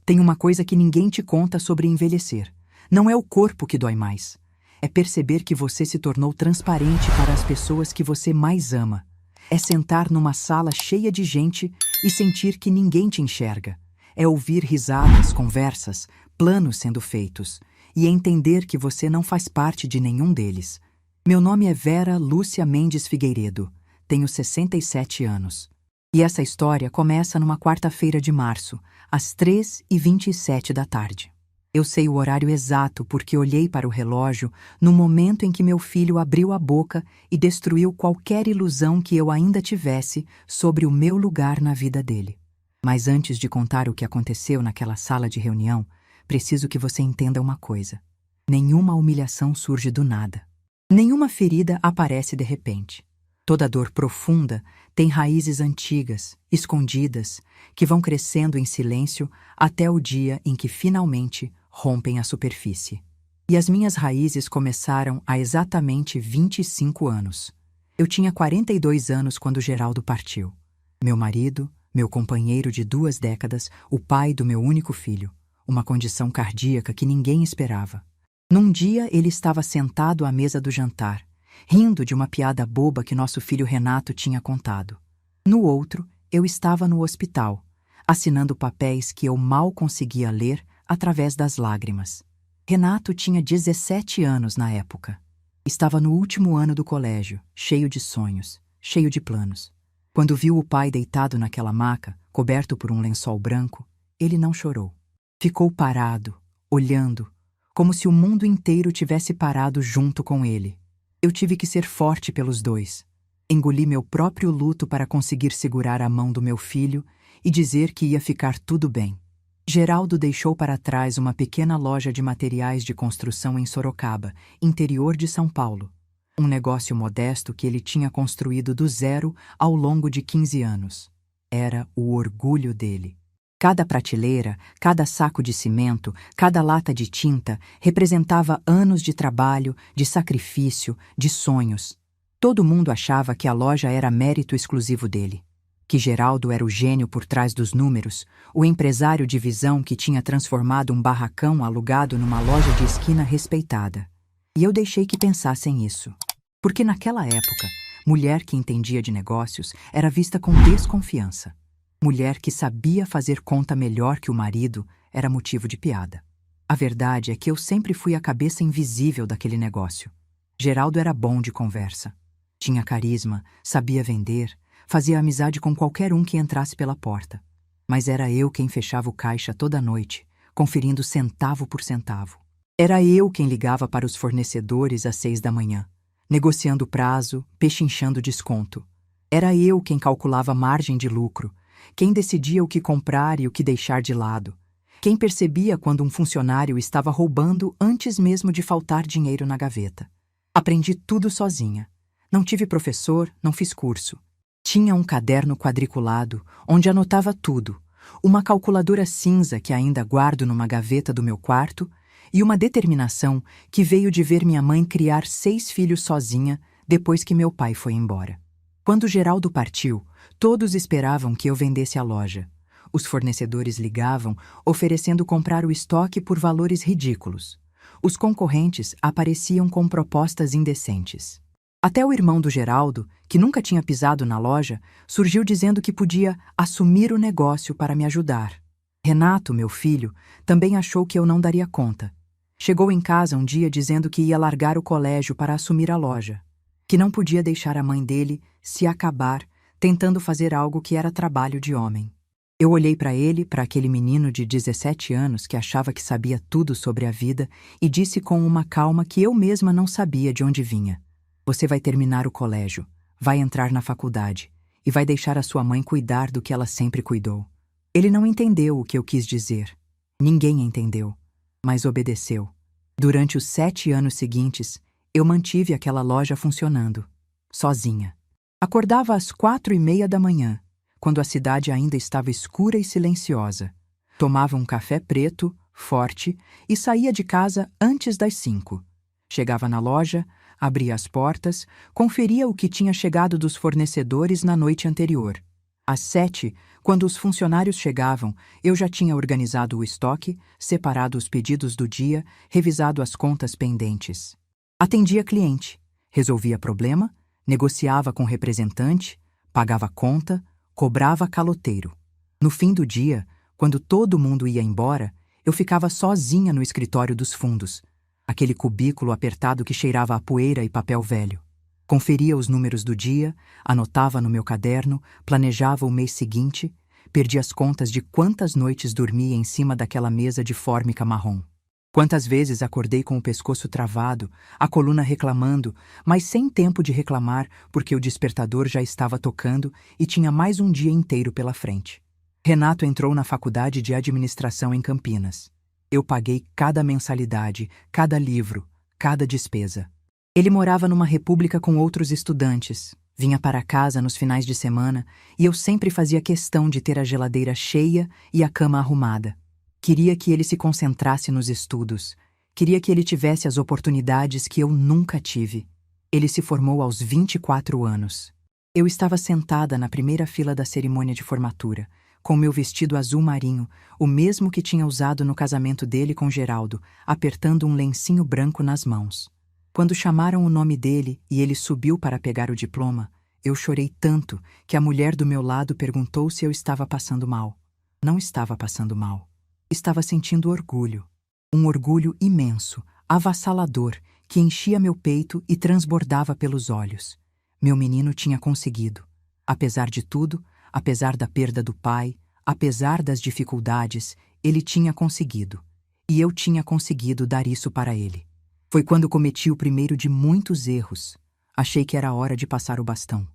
Tem uma coisa que ninguém te conta sobre envelhecer. Não é o corpo que dói mais. É perceber que você se tornou transparente para as pessoas que você mais ama. É sentar numa sala cheia de gente e sentir que ninguém te enxerga. É ouvir risadas, conversas, planos sendo feitos e entender que você não faz parte de nenhum deles. Meu nome é Vera Lúcia Mendes Figueiredo. Tenho 67 anos. E essa história começa numa quarta-feira de março, às 3h27 da tarde. Eu sei o horário exato porque olhei para o relógio no momento em que meu filho abriu a boca e destruiu qualquer ilusão que eu ainda tivesse sobre o meu lugar na vida dele. Mas antes de contar o que aconteceu naquela sala de reunião, preciso que você entenda uma coisa. Nenhuma humilhação surge do nada. Nenhuma ferida aparece de repente. Toda dor profunda tem raízes antigas, escondidas, que vão crescendo em silêncio até o dia em que finalmente rompem a superfície. E as minhas raízes começaram há exatamente 25 anos. Eu tinha 42 anos quando Geraldo partiu. Meu marido, meu companheiro de 2 décadas, o pai do meu único filho, uma condição cardíaca que ninguém esperava. Num dia ele estava sentado à mesa do jantar, rindo de uma piada boba que nosso filho Renato tinha contado. No outro, eu estava no hospital, assinando papéis que eu mal conseguia ler através das lágrimas. Renato tinha 17 anos na época. Estava no último ano do colégio, cheio de sonhos, cheio de planos. Quando viu o pai deitado naquela maca, coberto por um lençol branco, ele não chorou. Ficou parado, olhando, como se o mundo inteiro tivesse parado junto com ele. Eu tive que ser forte pelos dois. Engoli meu próprio luto para conseguir segurar a mão do meu filho e dizer que ia ficar tudo bem. Geraldo deixou para trás uma pequena loja de materiais de construção em Sorocaba, interior de São Paulo. Um negócio modesto que ele tinha construído do zero ao longo de 15 anos. Era o orgulho dele. Cada prateleira, cada saco de cimento, cada lata de tinta representava anos de trabalho, de sacrifício, de sonhos. Todo mundo achava que a loja era mérito exclusivo dele, que Geraldo era o gênio por trás dos números, o empresário de visão que tinha transformado um barracão alugado numa loja de esquina respeitada. E eu deixei que pensassem isso. Porque naquela época, mulher que entendia de negócios era vista com desconfiança. Mulher que sabia fazer conta melhor que o marido era motivo de piada. A verdade é que eu sempre fui a cabeça invisível daquele negócio. Geraldo era bom de conversa. Tinha carisma, sabia vender, fazia amizade com qualquer um que entrasse pela porta. Mas era eu quem fechava o caixa toda noite, conferindo centavo por centavo. Era eu quem ligava para os fornecedores às 6 da manhã, negociando prazo, pechinchando desconto. Era eu quem calculava margem de lucro, quem decidia o que comprar e o que deixar de lado. Quem percebia quando um funcionário estava roubando antes mesmo de faltar dinheiro na gaveta. Aprendi tudo sozinha. Não tive professor, não fiz curso. Tinha um caderno quadriculado, onde anotava tudo, uma calculadora cinza que ainda guardo numa gaveta do meu quarto e uma determinação que veio de ver minha mãe criar 6 filhos sozinha depois que meu pai foi embora. Quando Geraldo partiu, todos esperavam que eu vendesse a loja. Os fornecedores ligavam, oferecendo comprar o estoque por valores ridículos. Os concorrentes apareciam com propostas indecentes. Até o irmão do Geraldo, que nunca tinha pisado na loja, surgiu dizendo que podia assumir o negócio para me ajudar. Renato, meu filho, também achou que eu não daria conta. Chegou em casa um dia dizendo que ia largar o colégio para assumir a loja, que não podia deixar a mãe dele se acabar tentando fazer algo que era trabalho de homem. Eu olhei para ele, para aquele menino de 17 anos que achava que sabia tudo sobre a vida, e disse com uma calma que eu mesma não sabia de onde vinha: "Você vai terminar o colégio, vai entrar na faculdade e vai deixar a sua mãe cuidar do que ela sempre cuidou." Ele não entendeu o que eu quis dizer. Ninguém entendeu, mas obedeceu. Durante os 7 anos seguintes, eu mantive aquela loja funcionando, sozinha. Acordava às 4h30 da manhã, quando a cidade ainda estava escura e silenciosa. Tomava um café preto, forte, e saía de casa antes das 5. Chegava na loja, abria as portas, conferia o que tinha chegado dos fornecedores na noite anterior. Às 7, quando os funcionários chegavam, eu já tinha organizado o estoque, separado os pedidos do dia, revisado as contas pendentes. Atendia cliente, resolvia problema, negociava com representante, pagava conta, cobrava caloteiro. No fim do dia, quando todo mundo ia embora, eu ficava sozinha no escritório dos fundos, aquele cubículo apertado que cheirava a poeira e papel velho. Conferia os números do dia, anotava no meu caderno, planejava o mês seguinte, perdi as contas de quantas noites dormia em cima daquela mesa de fórmica marrom. Quantas vezes acordei com o pescoço travado, a coluna reclamando, mas sem tempo de reclamar porque o despertador já estava tocando e tinha mais um dia inteiro pela frente. Renato entrou na faculdade de administração em Campinas. Eu paguei cada mensalidade, cada livro, cada despesa. Ele morava numa república com outros estudantes, vinha para casa nos finais de semana e eu sempre fazia questão de ter a geladeira cheia e a cama arrumada. Queria que ele se concentrasse nos estudos, queria que ele tivesse as oportunidades que eu nunca tive. Ele se formou aos 24 anos. Eu estava sentada na primeira fila da cerimônia de formatura, com meu vestido azul marinho, o mesmo que tinha usado no casamento dele com Geraldo, apertando um lencinho branco nas mãos. Quando chamaram o nome dele e ele subiu para pegar o diploma, eu chorei tanto que a mulher do meu lado perguntou se eu estava passando mal. Não estava passando mal. Estava sentindo orgulho. Um orgulho imenso, avassalador, que enchia meu peito e transbordava pelos olhos. Meu menino tinha conseguido. Apesar de tudo, apesar da perda do pai, apesar das dificuldades, ele tinha conseguido. E eu tinha conseguido dar isso para ele. Foi quando cometi o primeiro de muitos erros. Achei que era hora de passar o bastão.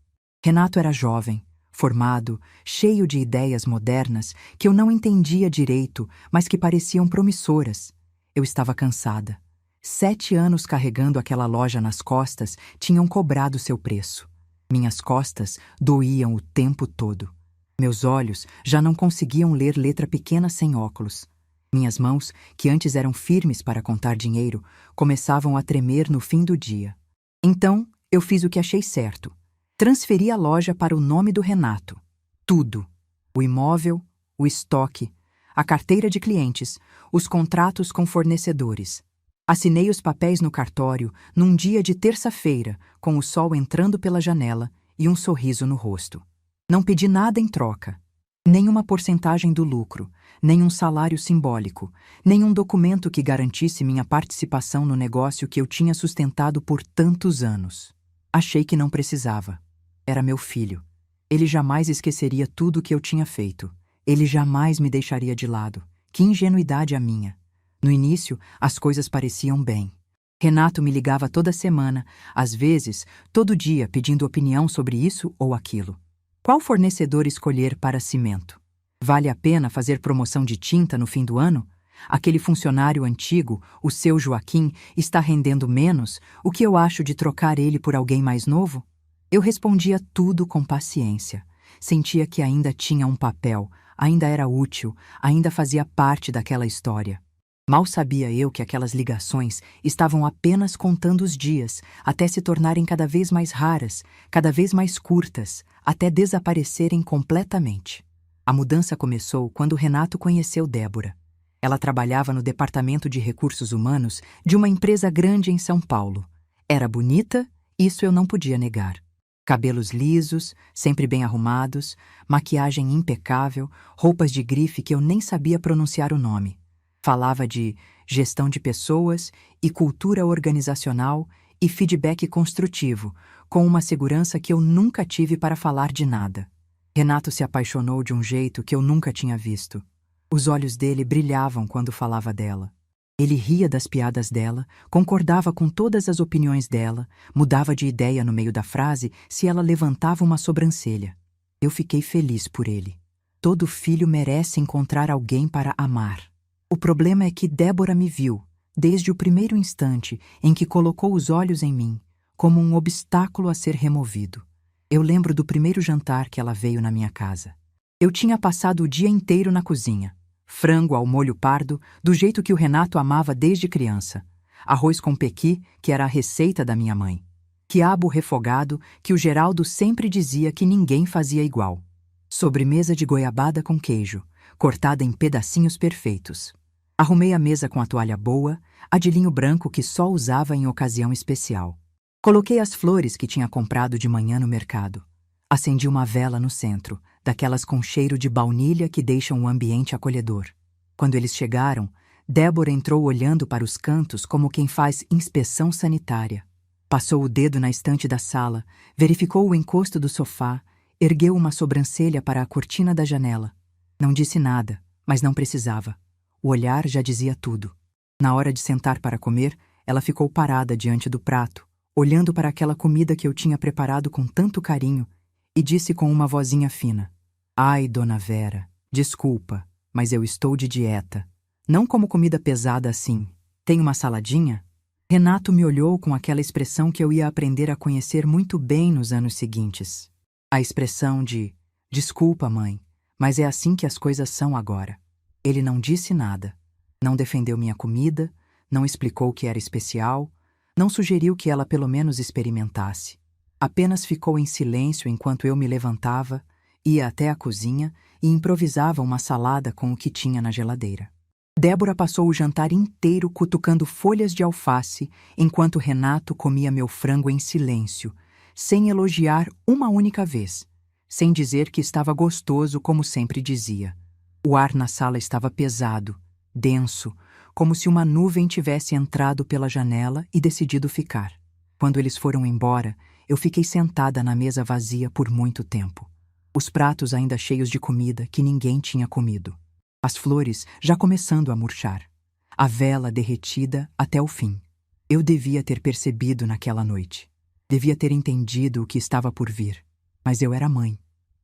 Renato era jovem, formado, cheio de ideias modernas que eu não entendia direito, mas que pareciam promissoras. Eu estava cansada. 7 anos carregando aquela loja nas costas tinham cobrado seu preço. Minhas costas doíam o tempo todo. Meus olhos já não conseguiam ler letra pequena sem óculos. Minhas mãos, que antes eram firmes para contar dinheiro, começavam a tremer no fim do dia. Então, eu fiz o que achei certo. Transferi a loja para o nome do Renato. Tudo. O imóvel, o estoque, a carteira de clientes, os contratos com fornecedores. Assinei os papéis no cartório num dia de terça-feira, com o sol entrando pela janela e um sorriso no rosto. Não pedi nada em troca. Nem uma porcentagem do lucro, nem um salário simbólico, nem um documento que garantisse minha participação no negócio que eu tinha sustentado por tantos anos. Achei que não precisava. Era meu filho. Ele jamais esqueceria tudo o que eu tinha feito. Ele jamais me deixaria de lado. Que ingenuidade a minha. No início, as coisas pareciam bem. Renato me ligava toda semana, às vezes, todo dia, pedindo opinião sobre isso ou aquilo. Qual fornecedor escolher para cimento? Vale a pena fazer promoção de tinta no fim do ano? Aquele funcionário antigo, o seu Joaquim, está rendendo menos? O que eu acho de trocar ele por alguém mais novo? Eu respondia tudo com paciência. Sentia que ainda tinha um papel, ainda era útil, ainda fazia parte daquela história. Mal sabia eu que aquelas ligações estavam apenas contando os dias, até se tornarem cada vez mais raras, cada vez mais curtas, até desaparecerem completamente. A mudança começou quando Renato conheceu Débora. Ela trabalhava no departamento de recursos humanos de uma empresa grande em São Paulo. Era bonita, isso eu não podia negar. Cabelos lisos, sempre bem arrumados, maquiagem impecável, roupas de grife que eu nem sabia pronunciar o nome. Falava de gestão de pessoas e cultura organizacional e feedback construtivo, com uma segurança que eu nunca tive para falar de nada. Renato se apaixonou de um jeito que eu nunca tinha visto. Os olhos dele brilhavam quando falava dela. Ele ria das piadas dela, concordava com todas as opiniões dela, mudava de ideia no meio da frase se ela levantava uma sobrancelha. Eu fiquei feliz por ele. Todo filho merece encontrar alguém para amar. O problema é que Débora me viu, desde o primeiro instante em que colocou os olhos em mim, como um obstáculo a ser removido. Eu lembro do primeiro jantar que ela veio na minha casa. Eu tinha passado o dia inteiro na cozinha. Frango ao molho pardo, do jeito que o Renato amava desde criança. Arroz com pequi, que era a receita da minha mãe. Quiabo refogado, que o Geraldo sempre dizia que ninguém fazia igual. Sobremesa de goiabada com queijo, cortada em pedacinhos perfeitos. Arrumei a mesa com a toalha boa, a de linho branco que só usava em ocasião especial. Coloquei as flores que tinha comprado de manhã no mercado. Acendi uma vela no centro, daquelas com cheiro de baunilha que deixam o ambiente acolhedor. Quando eles chegaram, Débora entrou olhando para os cantos como quem faz inspeção sanitária. Passou o dedo na estante da sala, verificou o encosto do sofá, ergueu uma sobrancelha para a cortina da janela. Não disse nada, mas não precisava. O olhar já dizia tudo. Na hora de sentar para comer, ela ficou parada diante do prato, olhando para aquela comida que eu tinha preparado com tanto carinho, e disse com uma vozinha fina: "Ai, dona Vera, desculpa, mas eu estou de dieta. Não como comida pesada assim. Tem uma saladinha?" Renato me olhou com aquela expressão que eu ia aprender a conhecer muito bem nos anos seguintes. A expressão de "desculpa, mãe, mas é assim que as coisas são agora." Ele não disse nada. Não defendeu minha comida, não explicou que era especial, não sugeriu que ela pelo menos experimentasse. Apenas ficou em silêncio enquanto eu me levantava, ia até a cozinha e improvisava uma salada com o que tinha na geladeira. Débora passou o jantar inteiro cutucando folhas de alface, enquanto Renato comia meu frango em silêncio, sem elogiar uma única vez, sem dizer que estava gostoso como sempre dizia. O ar na sala estava pesado, denso, como se uma nuvem tivesse entrado pela janela e decidido ficar. Quando eles foram embora, eu fiquei sentada na mesa vazia por muito tempo. Os pratos ainda cheios de comida que ninguém tinha comido. As flores já começando a murchar. A vela derretida até o fim. Eu devia ter percebido naquela noite. Devia ter entendido o que estava por vir. Mas eu era mãe.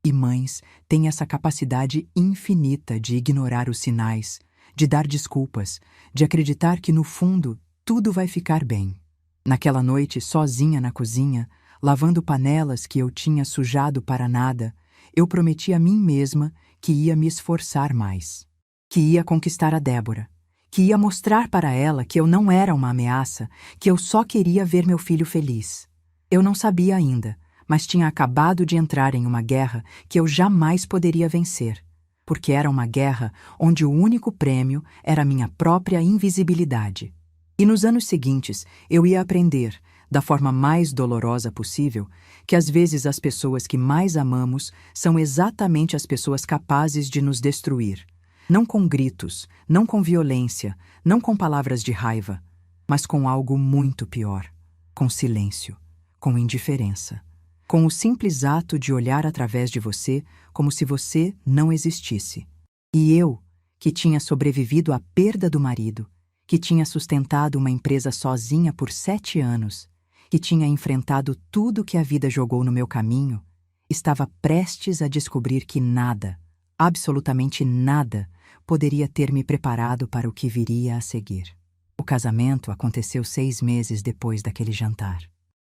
E mães têm essa capacidade infinita de ignorar os sinais, de dar desculpas, de acreditar que no fundo tudo vai ficar bem. Naquela noite, sozinha na cozinha, lavando panelas que eu tinha sujado para nada, eu prometi a mim mesma que ia me esforçar mais. Que ia conquistar a Débora, que ia mostrar para ela que eu não era uma ameaça, que eu só queria ver meu filho feliz. Eu não sabia ainda, mas tinha acabado de entrar em uma guerra que eu jamais poderia vencer, porque era uma guerra onde o único prêmio era minha própria invisibilidade. E nos anos seguintes eu ia aprender, da forma mais dolorosa possível, que às vezes as pessoas que mais amamos são exatamente as pessoas capazes de nos destruir. Não com gritos, não com violência, não com palavras de raiva, mas com algo muito pior, com silêncio, com indiferença, com o simples ato de olhar através de você como se você não existisse. E eu, que tinha sobrevivido à perda do marido, que tinha sustentado uma empresa sozinha por 7 anos, que tinha enfrentado tudo que a vida jogou no meu caminho, estava prestes a descobrir que nada, absolutamente nada, poderia ter me preparado para o que viria a seguir. O casamento aconteceu 6 meses depois daquele jantar.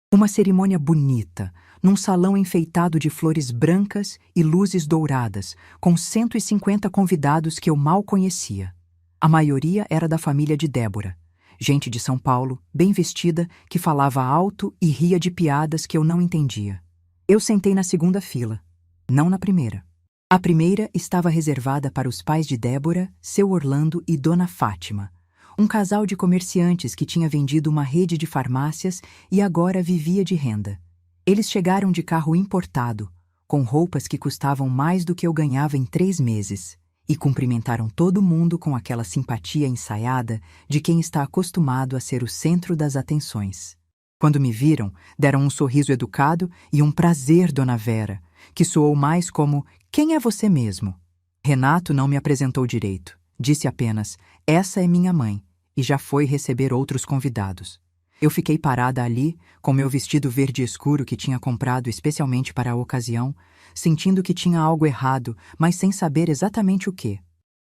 Uma cerimônia bonita, num salão enfeitado de flores brancas e luzes douradas, com 150 convidados que eu mal conhecia. A maioria era da família de Débora, gente de São Paulo, bem vestida, que falava alto e ria de piadas que eu não entendia. Eu sentei na segunda fila, não na primeira. A primeira estava reservada para os pais de Débora, seu Orlando e Dona Fátima, um casal de comerciantes que tinha vendido uma rede de farmácias e agora vivia de renda. Eles chegaram de carro importado, com roupas que custavam mais do que eu ganhava em 3 meses, e cumprimentaram todo mundo com aquela simpatia ensaiada de quem está acostumado a ser o centro das atenções. Quando me viram, deram um sorriso educado e um prazer, Dona Vera, que soou mais como "Quem é você mesmo?". Renato não me apresentou direito. Disse apenas "Essa é minha mãe", e já foi receber outros convidados. Eu fiquei parada ali, com meu vestido verde escuro que tinha comprado especialmente para a ocasião, sentindo que tinha algo errado, mas sem saber exatamente o que.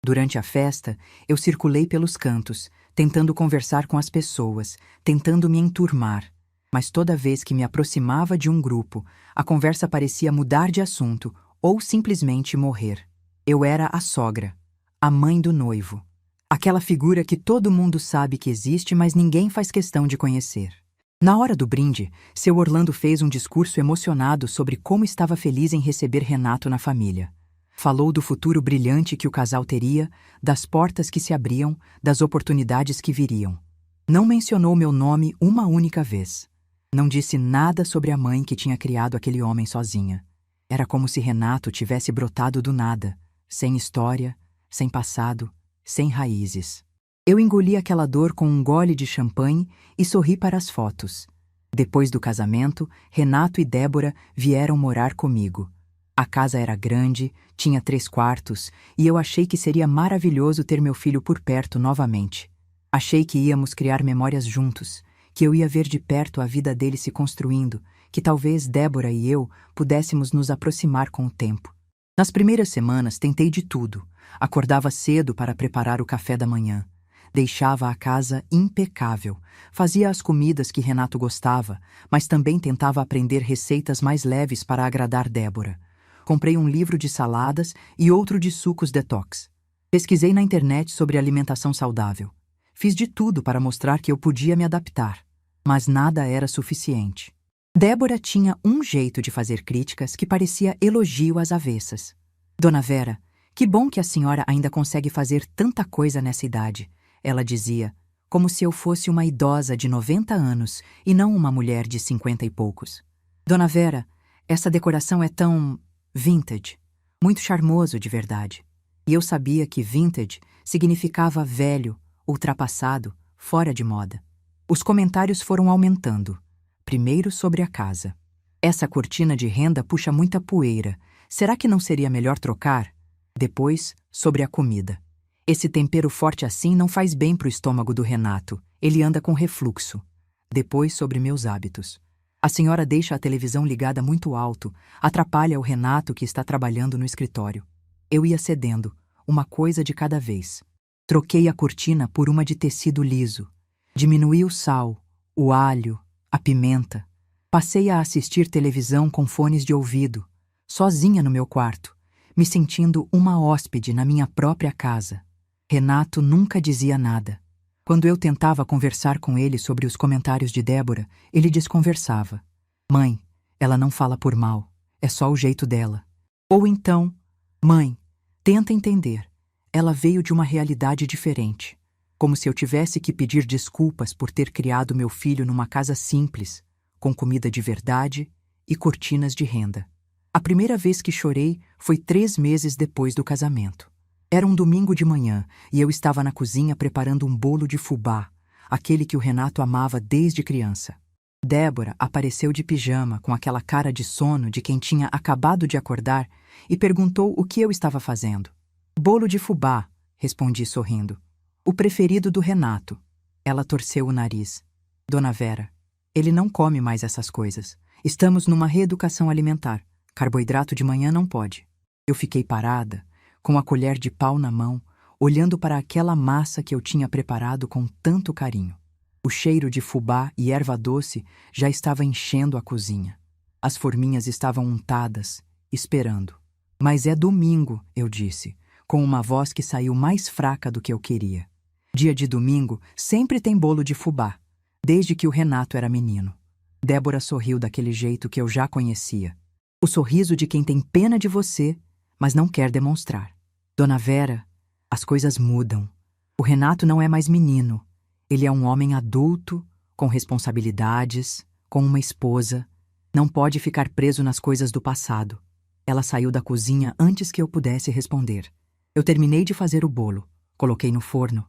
Durante a festa, eu circulei pelos cantos, tentando conversar com as pessoas, tentando me enturmar. Mas toda vez que me aproximava de um grupo, a conversa parecia mudar de assunto ou simplesmente morrer. Eu era a sogra, a mãe do noivo. Aquela figura que todo mundo sabe que existe, mas ninguém faz questão de conhecer. Na hora do brinde, seu Orlando fez um discurso emocionado sobre como estava feliz em receber Renato na família. Falou do futuro brilhante que o casal teria, das portas que se abriam, das oportunidades que viriam. Não mencionou meu nome uma única vez. Não disse nada sobre a mãe que tinha criado aquele homem sozinha. Era como se Renato tivesse brotado do nada, sem história, sem passado, sem raízes. Eu engoli aquela dor com um gole de champanhe e sorri para as fotos. Depois do casamento, Renato e Débora vieram morar comigo. A casa era grande, tinha 3 quartos, e eu achei que seria maravilhoso ter meu filho por perto novamente. Achei que íamos criar memórias juntos, que eu ia ver de perto a vida dele se construindo, que talvez Débora e eu pudéssemos nos aproximar com o tempo. Nas primeiras semanas tentei de tudo. Acordava cedo para preparar o café da manhã. Deixava a casa impecável. Fazia as comidas que Renato gostava, mas também tentava aprender receitas mais leves para agradar Débora. Comprei um livro de saladas e outro de sucos detox. Pesquisei na internet sobre alimentação saudável. Fiz de tudo para mostrar que eu podia me adaptar, mas nada era suficiente. Débora tinha um jeito de fazer críticas que parecia elogio às avessas. Dona Vera, que bom que a senhora ainda consegue fazer tanta coisa nessa idade, ela dizia, como se eu fosse uma idosa de 90 anos e não uma mulher de 50 e poucos. Dona Vera, essa decoração é tão vintage, muito charmoso de verdade. E eu sabia que vintage significava velho, ultrapassado, fora de moda. Os comentários foram aumentando. Primeiro sobre a casa. Essa cortina de renda puxa muita poeira. Será que não seria melhor trocar? Depois, sobre a comida. Esse tempero forte assim não faz bem pro estômago do Renato. Ele anda com refluxo. Depois, sobre meus hábitos. A senhora deixa a televisão ligada muito alto, atrapalha o Renato que está trabalhando no escritório. Eu ia cedendo, uma coisa de cada vez. Troquei a cortina por uma de tecido liso. Diminuí o sal, o alho, a pimenta. Passei a assistir televisão com fones de ouvido, sozinha no meu quarto, me sentindo uma hóspede na minha própria casa. Renato nunca dizia nada. Quando eu tentava conversar com ele sobre os comentários de Débora, ele desconversava. Mãe, ela não fala por mal, é só o jeito dela. Ou então, mãe, tenta entender. Ela veio de uma realidade diferente, como se eu tivesse que pedir desculpas por ter criado meu filho numa casa simples, com comida de verdade e cortinas de renda. A primeira vez que chorei foi 3 meses depois do casamento. Era um domingo de manhã e eu estava na cozinha preparando um bolo de fubá, aquele que o Renato amava desde criança. Débora apareceu de pijama com aquela cara de sono de quem tinha acabado de acordar e perguntou o que eu estava fazendo. Bolo de fubá, respondi sorrindo. O preferido do Renato. Ela torceu o nariz. Dona Vera, ele não come mais essas coisas. Estamos numa reeducação alimentar. Carboidrato de manhã não pode. Eu fiquei parada, com a colher de pau na mão, olhando para aquela massa que eu tinha preparado com tanto carinho. O cheiro de fubá e erva doce já estava enchendo a cozinha. As forminhas estavam untadas, esperando. Mas é domingo, eu disse, com uma voz que saiu mais fraca do que eu queria. Dia de domingo sempre tem bolo de fubá, desde que o Renato era menino. Débora sorriu daquele jeito que eu já conhecia. O sorriso de quem tem pena de você, mas não quer demonstrar. Dona Vera, as coisas mudam. O Renato não é mais menino. Ele é um homem adulto, com responsabilidades, com uma esposa. Não pode ficar preso nas coisas do passado. Ela saiu da cozinha antes que eu pudesse responder. Eu terminei de fazer o bolo, coloquei no forno.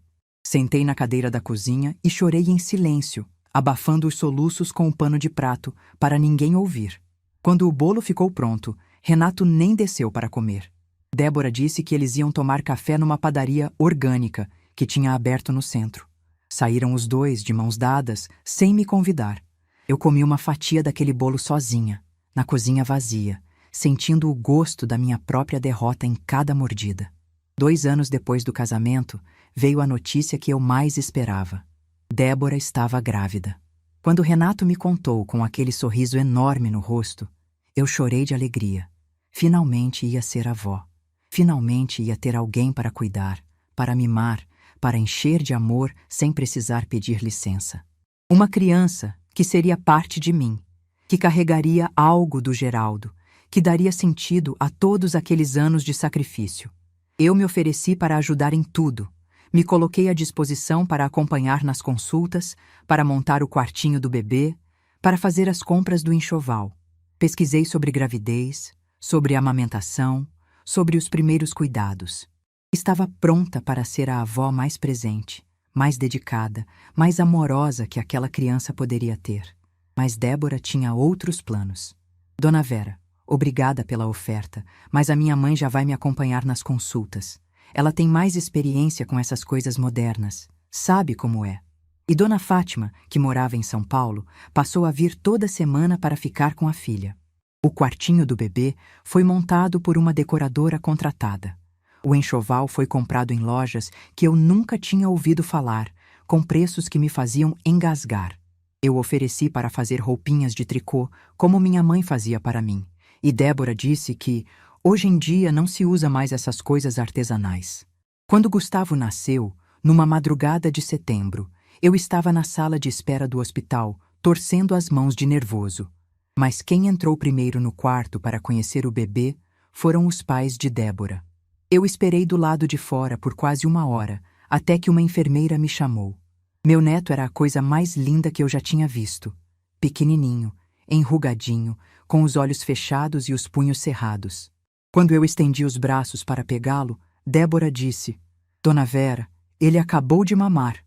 Sentei na cadeira da cozinha e chorei em silêncio, abafando os soluços com o pano de prato, para ninguém ouvir. Quando o bolo ficou pronto, Renato nem desceu para comer. Débora disse que eles iam tomar café numa padaria orgânica que tinha aberto no centro. Saíram os dois, de mãos dadas, sem me convidar. Eu comi uma fatia daquele bolo sozinha, na cozinha vazia, sentindo o gosto da minha própria derrota em cada mordida. 2 anos depois do casamento, veio a notícia que eu mais esperava. Débora estava grávida. Quando Renato me contou com aquele sorriso enorme no rosto, eu chorei de alegria. Finalmente ia ser avó. Finalmente ia ter alguém para cuidar, para mimar, para encher de amor sem precisar pedir licença. Uma criança que seria parte de mim, que carregaria algo do Geraldo, que daria sentido a todos aqueles anos de sacrifício. Eu me ofereci para ajudar em tudo. Me coloquei à disposição para acompanhar nas consultas, para montar o quartinho do bebê, para fazer as compras do enxoval. Pesquisei sobre gravidez, sobre amamentação, sobre os primeiros cuidados. Estava pronta para ser a avó mais presente, mais dedicada, mais amorosa que aquela criança poderia ter. Mas Débora tinha outros planos. Dona Vera, obrigada pela oferta, mas a minha mãe já vai me acompanhar nas consultas. Ela tem mais experiência com essas coisas modernas, sabe como é. E Dona Fátima, que morava em São Paulo, passou a vir toda semana para ficar com a filha. O quartinho do bebê foi montado por uma decoradora contratada. O enxoval foi comprado em lojas que eu nunca tinha ouvido falar, com preços que me faziam engasgar. Eu ofereci para fazer roupinhas de tricô, como minha mãe fazia para mim. E Débora disse que, hoje em dia, não se usa mais essas coisas artesanais. Quando Gustavo nasceu, numa madrugada de setembro, eu estava na sala de espera do hospital, torcendo as mãos de nervoso. Mas quem entrou primeiro no quarto para conhecer o bebê foram os pais de Débora. Eu esperei do lado de fora por quase 1 hora, até que uma enfermeira me chamou. Meu neto era a coisa mais linda que eu já tinha visto. Pequenininho, enrugadinho, com os olhos fechados e os punhos cerrados. Quando eu estendi os braços para pegá-lo, Débora disse: Dona Vera, ele acabou de mamar.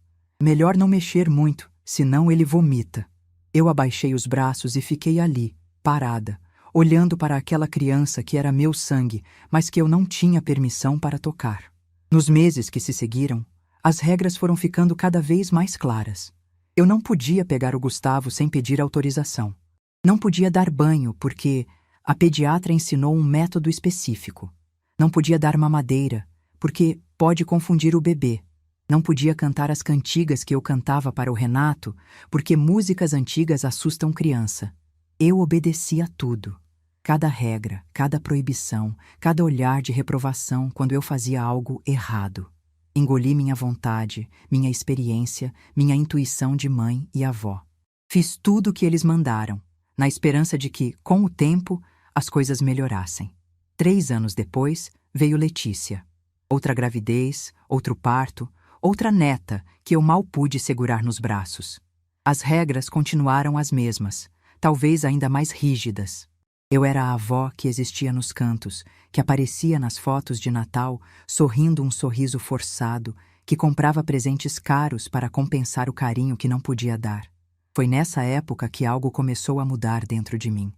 Melhor não mexer muito, senão ele vomita. Eu abaixei os braços e fiquei ali, parada, olhando para aquela criança que era meu sangue, mas que eu não tinha permissão para tocar. Nos meses que se seguiram, as regras foram ficando cada vez mais claras. Eu não podia pegar o Gustavo sem pedir autorização. Não podia dar banho porque a pediatra ensinou um método específico. Não podia dar mamadeira porque pode confundir o bebê. Não podia cantar as cantigas que eu cantava para o Renato porque músicas antigas assustam criança. Eu obedecia a tudo. Cada regra, cada proibição, cada olhar de reprovação quando eu fazia algo errado. Engoli minha vontade, minha experiência, minha intuição de mãe e avó. Fiz tudo o que eles mandaram, na esperança de que, com o tempo, as coisas melhorassem. 3 anos depois, veio Letícia. Outra gravidez, outro parto, outra neta que eu mal pude segurar nos braços. As regras continuaram as mesmas, talvez ainda mais rígidas. Eu era a avó que existia nos cantos, que aparecia nas fotos de Natal, sorrindo um sorriso forçado, que comprava presentes caros para compensar o carinho que não podia dar. Foi nessa época que algo começou a mudar dentro de mim.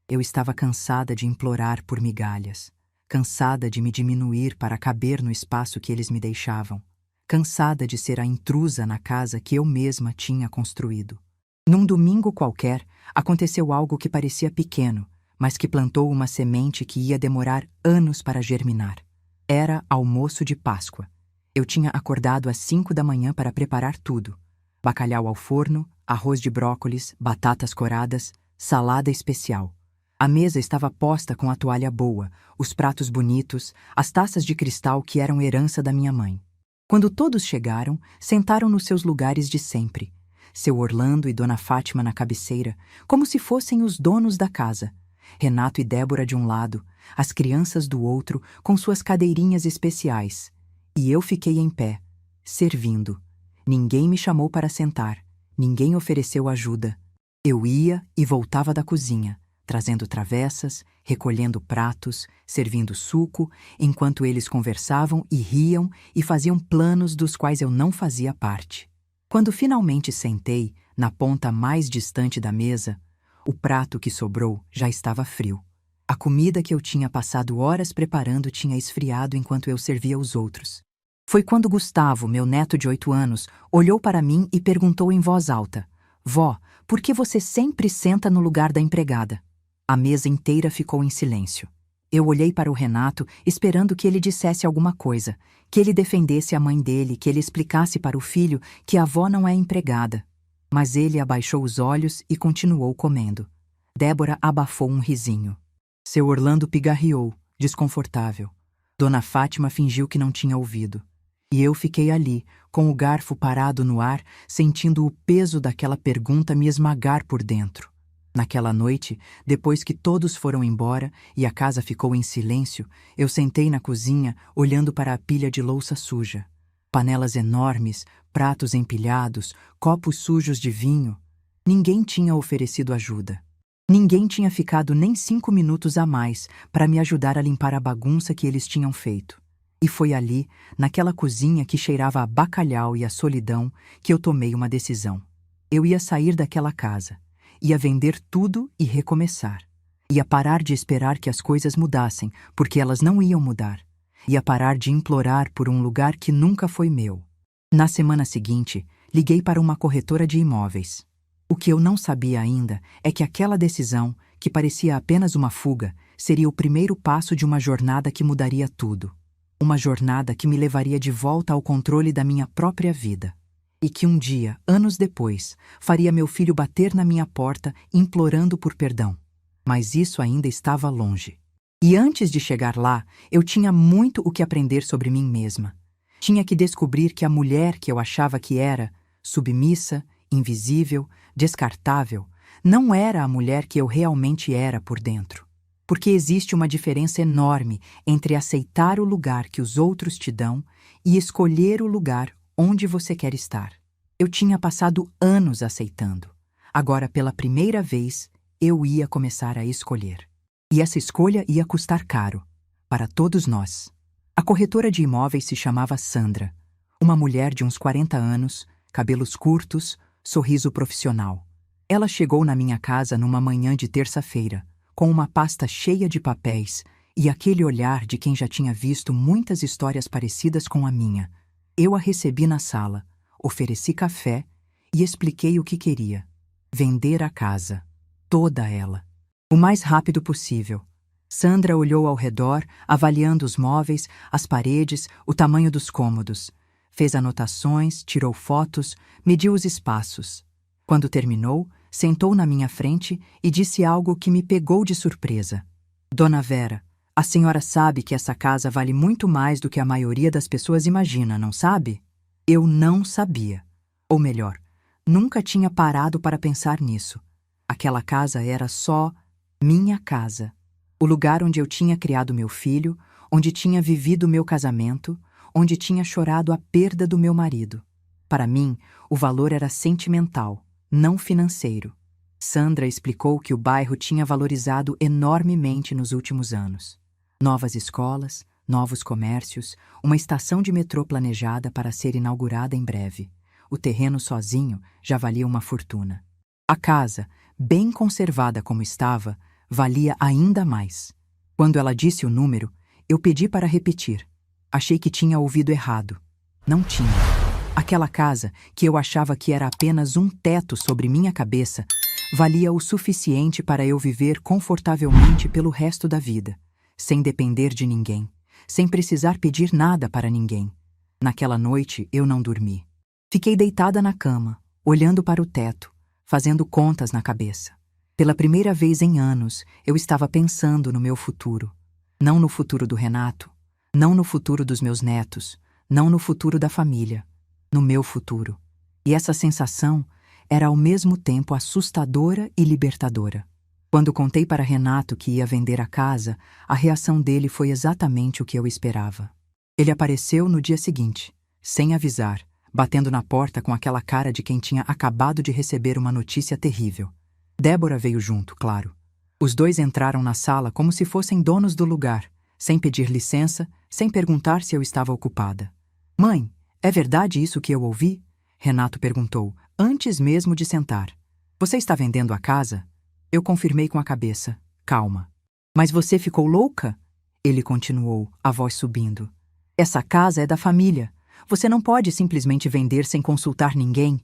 Eu estava cansada de implorar por migalhas, cansada de me diminuir para caber no espaço que eles me deixavam, cansada de ser a intrusa na casa que eu mesma tinha construído. Num domingo qualquer, aconteceu algo que parecia pequeno, mas que plantou uma semente que ia demorar anos para germinar. Era almoço de Páscoa. Eu tinha acordado às 5 da manhã para preparar tudo. Bacalhau ao forno, arroz de brócolis, batatas coradas, salada especial. A mesa estava posta com a toalha boa, os pratos bonitos, as taças de cristal que eram herança da minha mãe. Quando todos chegaram, sentaram nos seus lugares de sempre. Seu Orlando e Dona Fátima na cabeceira, como se fossem os donos da casa. Renato e Débora de um lado, as crianças do outro, com suas cadeirinhas especiais. E eu fiquei em pé, servindo. Ninguém me chamou para sentar, ninguém ofereceu ajuda. Eu ia e voltava da cozinha, trazendo travessas, recolhendo pratos, servindo suco, enquanto eles conversavam e riam e faziam planos dos quais eu não fazia parte. Quando finalmente sentei, na ponta mais distante da mesa, o prato que sobrou já estava frio. A comida que eu tinha passado horas preparando tinha esfriado enquanto eu servia os outros. Foi quando Gustavo, meu neto de 8 anos, olhou para mim e perguntou em voz alta: Vó, por que você sempre senta no lugar da empregada? A mesa inteira ficou em silêncio. Eu olhei para o Renato, esperando que ele dissesse alguma coisa, que ele defendesse a mãe dele, que ele explicasse para o filho que a avó não é empregada. Mas ele abaixou os olhos e continuou comendo. Débora abafou um risinho. Seu Orlando pigarreou, desconfortável. Dona Fátima fingiu que não tinha ouvido. E eu fiquei ali, com o garfo parado no ar, sentindo o peso daquela pergunta me esmagar por dentro. Naquela noite, depois que todos foram embora e a casa ficou em silêncio, eu sentei na cozinha olhando para a pilha de louça suja. Panelas enormes, pratos empilhados, copos sujos de vinho. Ninguém tinha oferecido ajuda. Ninguém tinha ficado nem 5 minutos a mais para me ajudar a limpar a bagunça que eles tinham feito. E foi ali, naquela cozinha que cheirava a bacalhau e a solidão, que eu tomei uma decisão. Eu ia sair daquela casa. Ia vender tudo e recomeçar. Ia parar de esperar que as coisas mudassem, porque elas não iam mudar. Ia parar de implorar por um lugar que nunca foi meu. Na semana seguinte, liguei para uma corretora de imóveis. O que eu não sabia ainda é que aquela decisão, que parecia apenas uma fuga, seria o primeiro passo de uma jornada que mudaria tudo. Uma jornada que me levaria de volta ao controle da minha própria vida. E que um dia, anos depois, faria meu filho bater na minha porta implorando por perdão. Mas isso ainda estava longe. E antes de chegar lá, eu tinha muito o que aprender sobre mim mesma. Tinha que descobrir que a mulher que eu achava que era, submissa, invisível, descartável, não era a mulher que eu realmente era por dentro. Porque existe uma diferença enorme entre aceitar o lugar que os outros te dão e escolher o lugar onde você quer estar. Eu tinha passado anos aceitando. Agora, pela primeira vez, eu ia começar a escolher. E essa escolha ia custar caro, para todos nós. A corretora de imóveis se chamava Sandra, uma mulher de uns 40 anos, cabelos curtos, sorriso profissional. Ela chegou na minha casa numa manhã de terça-feira, com uma pasta cheia de papéis e aquele olhar de quem já tinha visto muitas histórias parecidas com a minha. Eu a recebi na sala, ofereci café e expliquei o que queria. Vender a casa. Toda ela. O mais rápido possível. Sandra olhou ao redor, avaliando os móveis, as paredes, o tamanho dos cômodos. Fez anotações, tirou fotos, mediu os espaços. Quando terminou, sentou na minha frente e disse algo que me pegou de surpresa. Dona Vera, a senhora sabe que essa casa vale muito mais do que a maioria das pessoas imagina, não sabe? Eu não sabia. Ou melhor, nunca tinha parado para pensar nisso. Aquela casa era só minha casa. O lugar onde eu tinha criado meu filho, onde tinha vivido meu casamento, onde tinha chorado a perda do meu marido. Para mim, o valor era sentimental, não financeiro. Sandra explicou que o bairro tinha valorizado enormemente nos últimos anos. Novas escolas, novos comércios, uma estação de metrô planejada para ser inaugurada em breve. O terreno sozinho já valia uma fortuna. A casa, bem conservada como estava, valia ainda mais. Quando ela disse o número, eu pedi para repetir. Achei que tinha ouvido errado. Não tinha. Aquela casa, que eu achava que era apenas um teto sobre minha cabeça, valia o suficiente para eu viver confortavelmente pelo resto da vida, sem depender de ninguém, sem precisar pedir nada para ninguém. Naquela noite eu não dormi. Fiquei deitada na cama, olhando para o teto, fazendo contas na cabeça. Pela primeira vez em anos, eu estava pensando no meu futuro. Não no futuro do Renato, não no futuro dos meus netos, não no futuro da família. No meu futuro. E essa sensação era ao mesmo tempo assustadora e libertadora. Quando contei para Renato que ia vender a casa, a reação dele foi exatamente o que eu esperava. Ele apareceu no dia seguinte, sem avisar, batendo na porta com aquela cara de quem tinha acabado de receber uma notícia terrível. Débora veio junto, claro. Os dois entraram na sala como se fossem donos do lugar, sem pedir licença, sem perguntar se eu estava ocupada. Mãe, é verdade isso que eu ouvi? Renato perguntou, antes mesmo de sentar. Você está vendendo a casa? Eu confirmei com a cabeça. Calma. Mas você ficou louca? Ele continuou, a voz subindo. Essa casa é da família. Você não pode simplesmente vender sem consultar ninguém.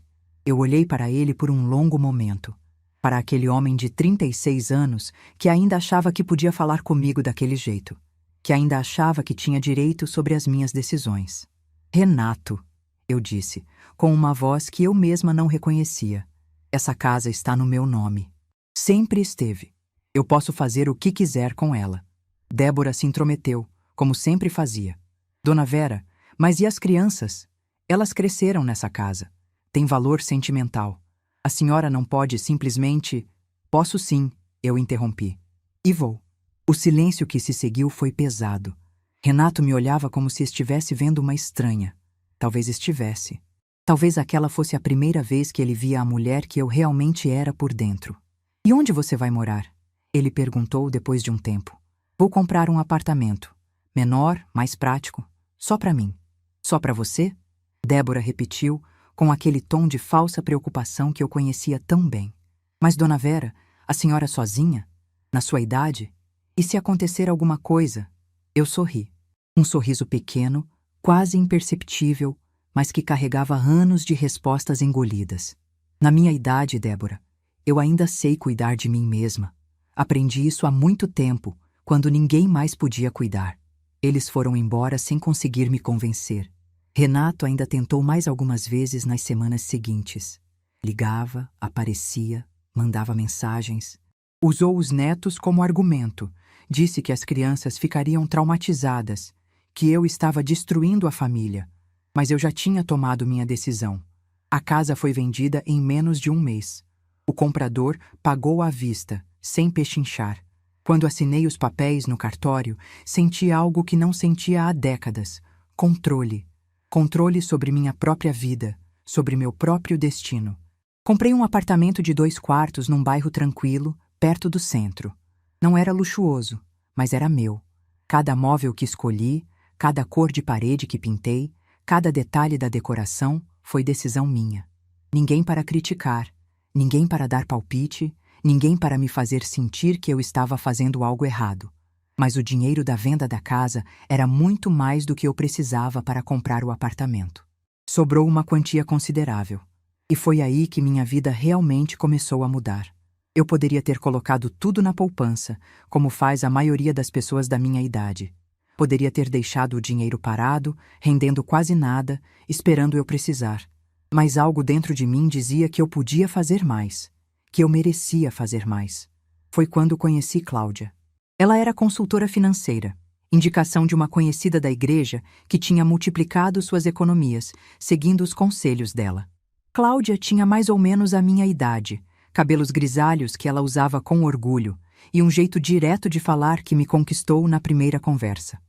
Eu olhei para ele por um longo momento. Para aquele homem de 36 anos que ainda achava que podia falar comigo daquele jeito. Que ainda achava que tinha direito sobre as minhas decisões. Renato, eu disse, com uma voz que eu mesma não reconhecia. Essa casa está no meu nome. Sempre esteve. Eu posso fazer o que quiser com ela. Débora se intrometeu, como sempre fazia. Dona Vera, mas e as crianças? Elas cresceram nessa casa. Tem valor sentimental. A senhora não pode simplesmente... Posso sim, eu interrompi. E vou. O silêncio que se seguiu foi pesado. Renato me olhava como se estivesse vendo uma estranha. Talvez estivesse. Talvez aquela fosse a primeira vez que ele via a mulher que eu realmente era por dentro. E onde você vai morar? Ele perguntou depois de um tempo. Vou comprar um apartamento. Menor, mais prático. Só para mim. Só para você? Débora repetiu, com aquele tom de falsa preocupação que eu conhecia tão bem. Mas, dona Vera, a senhora sozinha? Na sua idade? E se acontecer alguma coisa? Eu sorri. Um sorriso pequeno, quase imperceptível, mas que carregava anos de respostas engolidas. Na minha idade, Débora, eu ainda sei cuidar de mim mesma. Aprendi isso há muito tempo, quando ninguém mais podia cuidar. Eles foram embora sem conseguir me convencer. Renato ainda tentou mais algumas vezes nas semanas seguintes. Ligava, aparecia, mandava mensagens. Usou os netos como argumento. Disse que as crianças ficariam traumatizadas, que eu estava destruindo a família. Mas eu já tinha tomado minha decisão. A casa foi vendida em menos de um mês. O comprador pagou à vista, sem pechinchar. Quando assinei os papéis no cartório, senti algo que não sentia há décadas: controle. Controle sobre minha própria vida, sobre meu próprio destino. Comprei um apartamento de 2 quartos num bairro tranquilo, perto do centro. Não era luxuoso, mas era meu. Cada móvel que escolhi, cada cor de parede que pintei, cada detalhe da decoração foi decisão minha. Ninguém para criticar, ninguém para dar palpite, ninguém para me fazer sentir que eu estava fazendo algo errado. Mas o dinheiro da venda da casa era muito mais do que eu precisava para comprar o apartamento. Sobrou uma quantia considerável. E foi aí que minha vida realmente começou a mudar. Eu poderia ter colocado tudo na poupança, como faz a maioria das pessoas da minha idade. Poderia ter deixado o dinheiro parado, rendendo quase nada, esperando eu precisar. Mas algo dentro de mim dizia que eu podia fazer mais, que eu merecia fazer mais. Foi quando conheci Cláudia. Ela era consultora financeira, indicação de uma conhecida da igreja que tinha multiplicado suas economias, seguindo os conselhos dela. Cláudia tinha mais ou menos a minha idade, cabelos grisalhos que ela usava com orgulho e um jeito direto de falar que me conquistou na primeira conversa.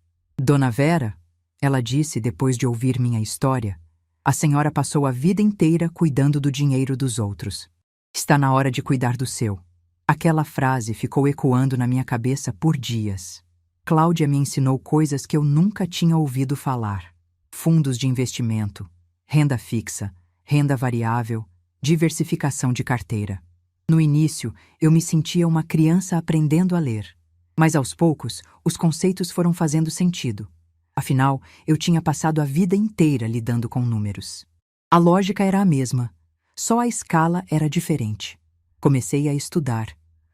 Dona Vera, ela disse depois de ouvir minha história, a senhora passou a vida inteira cuidando do dinheiro dos outros. Está na hora de cuidar do seu. Aquela frase ficou ecoando na minha cabeça por dias. Cláudia me ensinou coisas que eu nunca tinha ouvido falar. Fundos de investimento, renda fixa, renda variável, diversificação de carteira. No início, eu me sentia uma criança aprendendo a ler. Mas aos poucos, os conceitos foram fazendo sentido. Afinal, eu tinha passado a vida inteira lidando com números. A lógica era a mesma, só a escala era diferente. Comecei a estudar.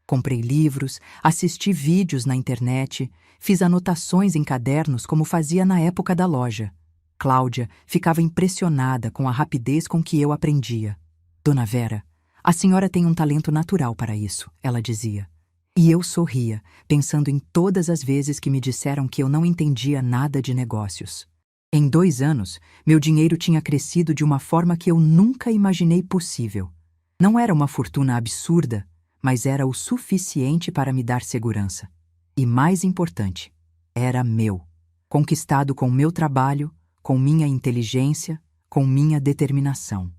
Comprei livros, assisti vídeos na internet, fiz anotações em cadernos como fazia na época da loja. Cláudia ficava impressionada com a rapidez com que eu aprendia. Dona Vera, a senhora tem um talento natural para isso, ela dizia. E eu sorria, pensando em todas as vezes que me disseram que eu não entendia nada de negócios. Em 2 anos, meu dinheiro tinha crescido de uma forma que eu nunca imaginei possível. Não era uma fortuna absurda, mas era o suficiente para me dar segurança. E mais importante, era meu, conquistado com meu trabalho, com minha inteligência, com minha determinação.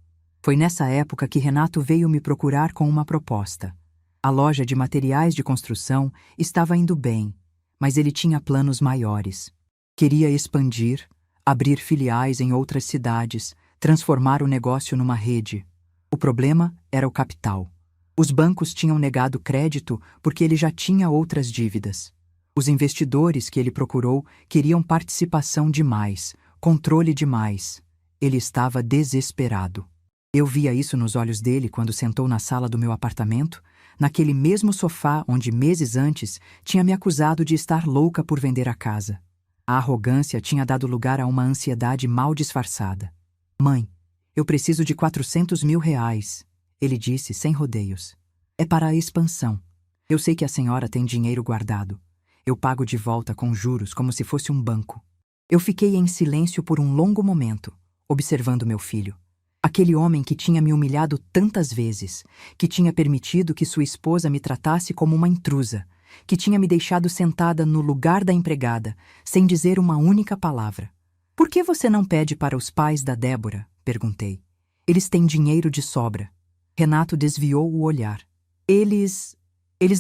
Foi nessa época que Renato veio me procurar com uma proposta. A loja de materiais de construção estava indo bem, mas ele tinha planos maiores. Queria expandir, abrir filiais em outras cidades, transformar o negócio numa rede. O problema era o capital. Os bancos tinham negado crédito porque ele já tinha outras dívidas. Os investidores que ele procurou queriam participação demais, controle demais. Ele estava desesperado. Eu via isso nos olhos dele quando sentou na sala do meu apartamento, naquele mesmo sofá onde meses antes tinha me acusado de estar louca por vender a casa. A arrogância tinha dado lugar a uma ansiedade mal disfarçada. Mãe, eu preciso de R$ 400.000, ele disse sem rodeios. É para a expansão. Eu sei que a senhora tem dinheiro guardado. Eu pago de volta com juros como se fosse um banco. Eu fiquei em silêncio por um longo momento, observando meu filho. Aquele homem que tinha me humilhado tantas vezes, que tinha permitido que sua esposa me tratasse como uma intrusa, que tinha me deixado sentada no lugar da empregada, sem dizer uma única palavra. Por que você não pede para os pais da Débora? Perguntei. Eles têm dinheiro de sobra. Renato desviou o olhar. Eles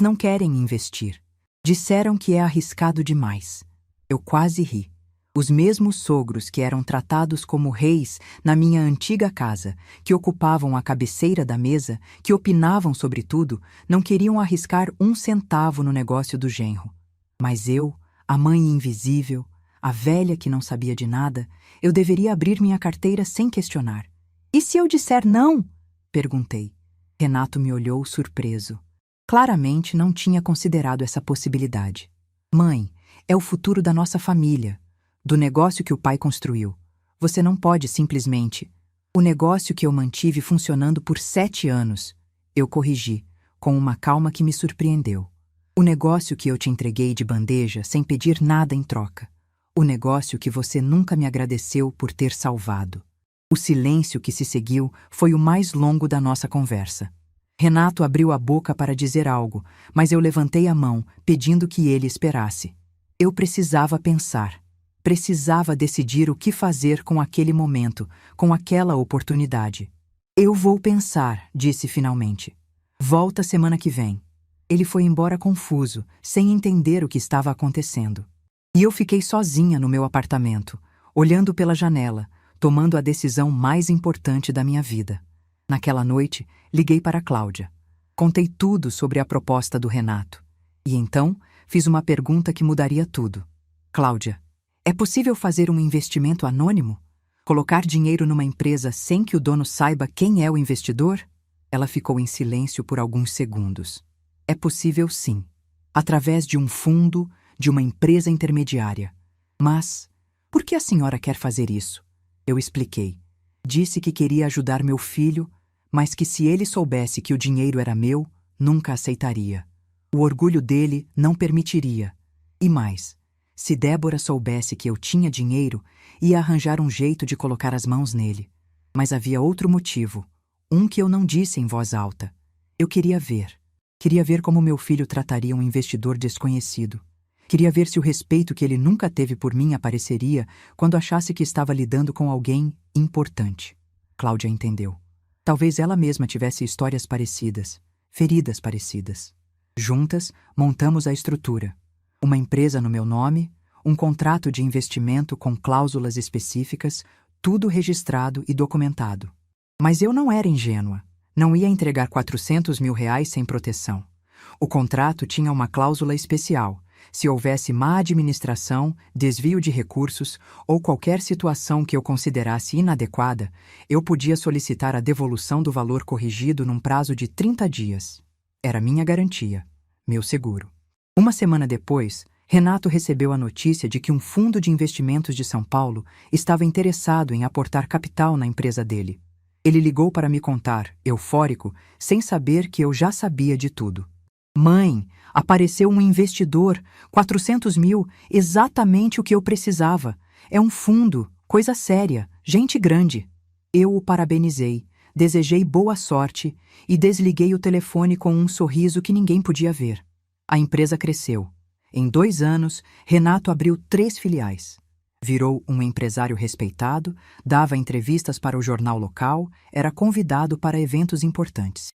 não querem investir. Disseram que é arriscado demais. Eu quase ri. Os mesmos sogros que eram tratados como reis na minha antiga casa, que ocupavam a cabeceira da mesa, que opinavam sobre tudo, não queriam arriscar 1 centavo no negócio do genro. Mas eu, a mãe invisível, a velha que não sabia de nada, eu deveria abrir minha carteira sem questionar. E se eu disser não? Perguntei. Renato me olhou surpreso. Claramente não tinha considerado essa possibilidade. Mãe, é o futuro da nossa família, do negócio que o pai construiu. Você não pode simplesmente... O negócio que eu mantive funcionando por 7 anos. Eu corrigi, com uma calma que me surpreendeu. O negócio que eu te entreguei de bandeja sem pedir nada em troca. O negócio que você nunca me agradeceu por ter salvado. O silêncio que se seguiu foi o mais longo da nossa conversa. Renato abriu a boca para dizer algo, mas eu levantei a mão, pedindo que ele esperasse. Eu precisava pensar. Precisava decidir o que fazer com aquele momento, com aquela oportunidade. Eu vou pensar, disse finalmente. Volta semana que vem. Ele foi embora confuso, sem entender o que estava acontecendo. E eu fiquei sozinha no meu apartamento, olhando pela janela, tomando a decisão mais importante da minha vida. Naquela noite, liguei para Cláudia. Contei tudo sobre a proposta do Renato. E então, fiz uma pergunta que mudaria tudo. Cláudia, é possível fazer um investimento anônimo? Colocar dinheiro numa empresa sem que o dono saiba quem é o investidor? Ela ficou em silêncio por alguns segundos. É possível sim. Através de um fundo, de uma empresa intermediária. Mas, por que a senhora quer fazer isso? Eu expliquei. Disse que queria ajudar meu filho, mas que se ele soubesse que o dinheiro era meu, nunca aceitaria. O orgulho dele não permitiria. E mais, se Débora soubesse que eu tinha dinheiro, ia arranjar um jeito de colocar as mãos nele. Mas havia outro motivo, um que eu não disse em voz alta. Eu queria ver. Queria ver como meu filho trataria um investidor desconhecido. Queria ver se o respeito que ele nunca teve por mim apareceria quando achasse que estava lidando com alguém importante. Cláudia entendeu. Talvez ela mesma tivesse histórias parecidas, feridas parecidas. Juntas, montamos a estrutura. Uma empresa no meu nome, um contrato de investimento com cláusulas específicas, tudo registrado e documentado. Mas eu não era ingênua. Não ia entregar R$ 400 mil sem proteção. O contrato tinha uma cláusula especial. Se houvesse má administração, desvio de recursos ou qualquer situação que eu considerasse inadequada, eu podia solicitar a devolução do valor corrigido num prazo de 30 dias. Era minha garantia, meu seguro. Uma semana depois, Renato recebeu a notícia de que um fundo de investimentos de São Paulo estava interessado em aportar capital na empresa dele. Ele ligou para me contar, eufórico, sem saber que eu já sabia de tudo. Mãe, apareceu um investidor, 400 mil, exatamente o que eu precisava. É um fundo, coisa séria, gente grande. Eu o parabenizei, desejei boa sorte e desliguei o telefone com um sorriso que ninguém podia ver. A empresa cresceu. Em 2 anos, Renato abriu 3 filiais. Virou um empresário respeitado, dava entrevistas para o jornal local, era convidado para eventos importantes.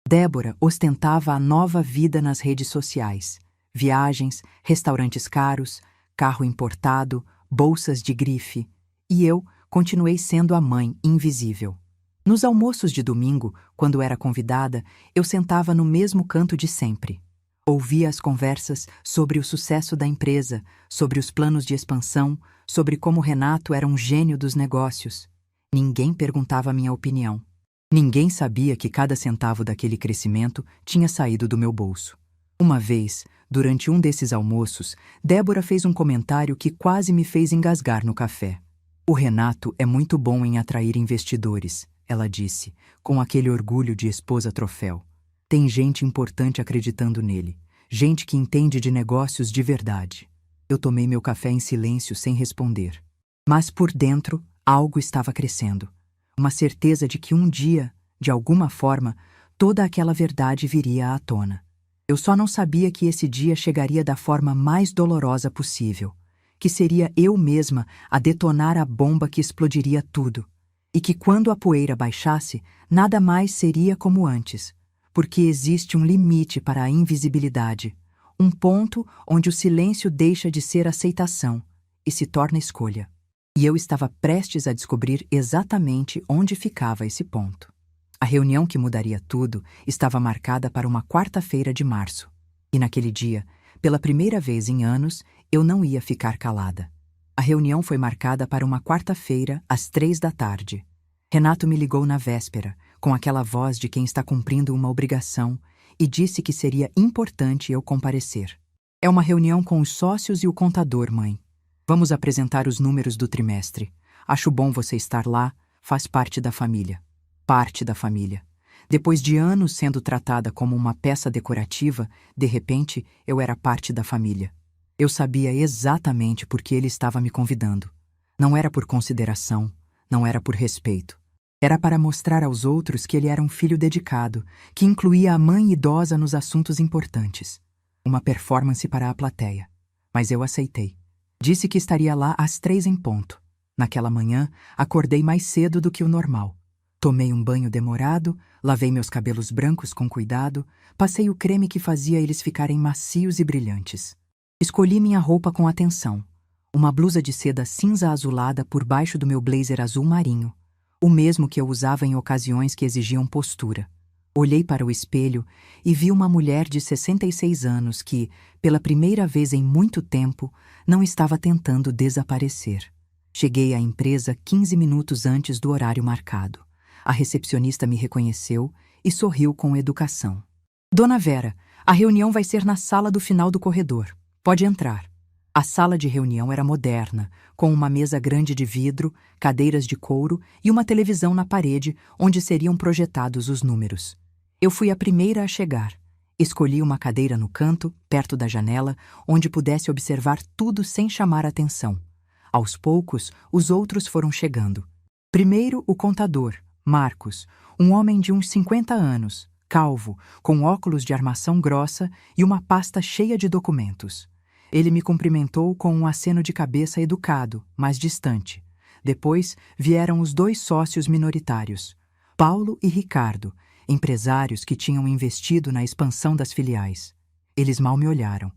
Débora ostentava a nova vida nas redes sociais. Viagens, restaurantes caros, carro importado, bolsas de grife. E eu continuei sendo a mãe invisível. Nos almoços de domingo, quando era convidada, eu sentava no mesmo canto de sempre. Ouvia as conversas sobre o sucesso da empresa, sobre os planos de expansão, sobre como Renato era um gênio dos negócios. Ninguém perguntava minha opinião. Ninguém sabia que cada centavo daquele crescimento tinha saído do meu bolso. Uma vez, durante um desses almoços, Débora fez um comentário que quase me fez engasgar no café. O Renato é muito bom em atrair investidores, ela disse, com aquele orgulho de esposa troféu. Tem gente importante acreditando nele, gente que entende de negócios de verdade. Eu tomei meu café em silêncio sem responder. Mas por dentro, algo estava crescendo. Uma certeza de que um dia, de alguma forma, toda aquela verdade viria à tona. Eu só não sabia que esse dia chegaria da forma mais dolorosa possível, que seria eu mesma a detonar a bomba que explodiria tudo, e que quando a poeira baixasse, nada mais seria como antes, porque existe um limite para a invisibilidade, um ponto onde o silêncio deixa de ser aceitação e se torna escolha. E eu estava prestes a descobrir exatamente onde ficava esse ponto. A reunião que mudaria tudo estava marcada para uma quarta-feira de março. E naquele dia, pela primeira vez em anos, eu não ia ficar calada. A reunião foi marcada para uma quarta-feira, às 3 da tarde. Renato me ligou na véspera, com aquela voz de quem está cumprindo uma obrigação, e disse que seria importante eu comparecer. É uma reunião com os sócios e o contador, mãe. Vamos apresentar os números do trimestre. Acho bom você estar lá, faz parte da família. Parte da família. Depois de anos sendo tratada como uma peça decorativa, de repente eu era parte da família. Eu sabia exatamente por que ele estava me convidando. Não era por consideração, não era por respeito. Era para mostrar aos outros que ele era um filho dedicado, que incluía a mãe idosa nos assuntos importantes. Uma performance para a plateia. Mas eu aceitei. Disse que estaria lá às 3 em ponto. Naquela manhã, acordei mais cedo do que o normal. Tomei um banho demorado, lavei meus cabelos brancos com cuidado, passei o creme que fazia eles ficarem macios e brilhantes. Escolhi minha roupa com atenção. Uma blusa de seda cinza azulada por baixo do meu blazer azul marinho, o mesmo que eu usava em ocasiões que exigiam postura. Olhei para o espelho e vi uma mulher de 66 anos que, pela primeira vez em muito tempo, não estava tentando desaparecer. Cheguei à empresa 15 minutos antes do horário marcado. A recepcionista me reconheceu e sorriu com educação. Dona Vera, a reunião vai ser na sala do final do corredor. Pode entrar. A sala de reunião era moderna, com uma mesa grande de vidro, cadeiras de couro e uma televisão na parede onde seriam projetados os números. Eu fui a primeira a chegar. Escolhi uma cadeira no canto, perto da janela, onde pudesse observar tudo sem chamar atenção. Aos poucos, os outros foram chegando. Primeiro, o contador, Marcos, um homem de uns 50 anos, calvo, com óculos de armação grossa e uma pasta cheia de documentos. Ele me cumprimentou com um aceno de cabeça educado, mas distante. Depois vieram os 2 sócios minoritários, Paulo e Ricardo, empresários que tinham investido na expansão das filiais. Eles mal me olharam.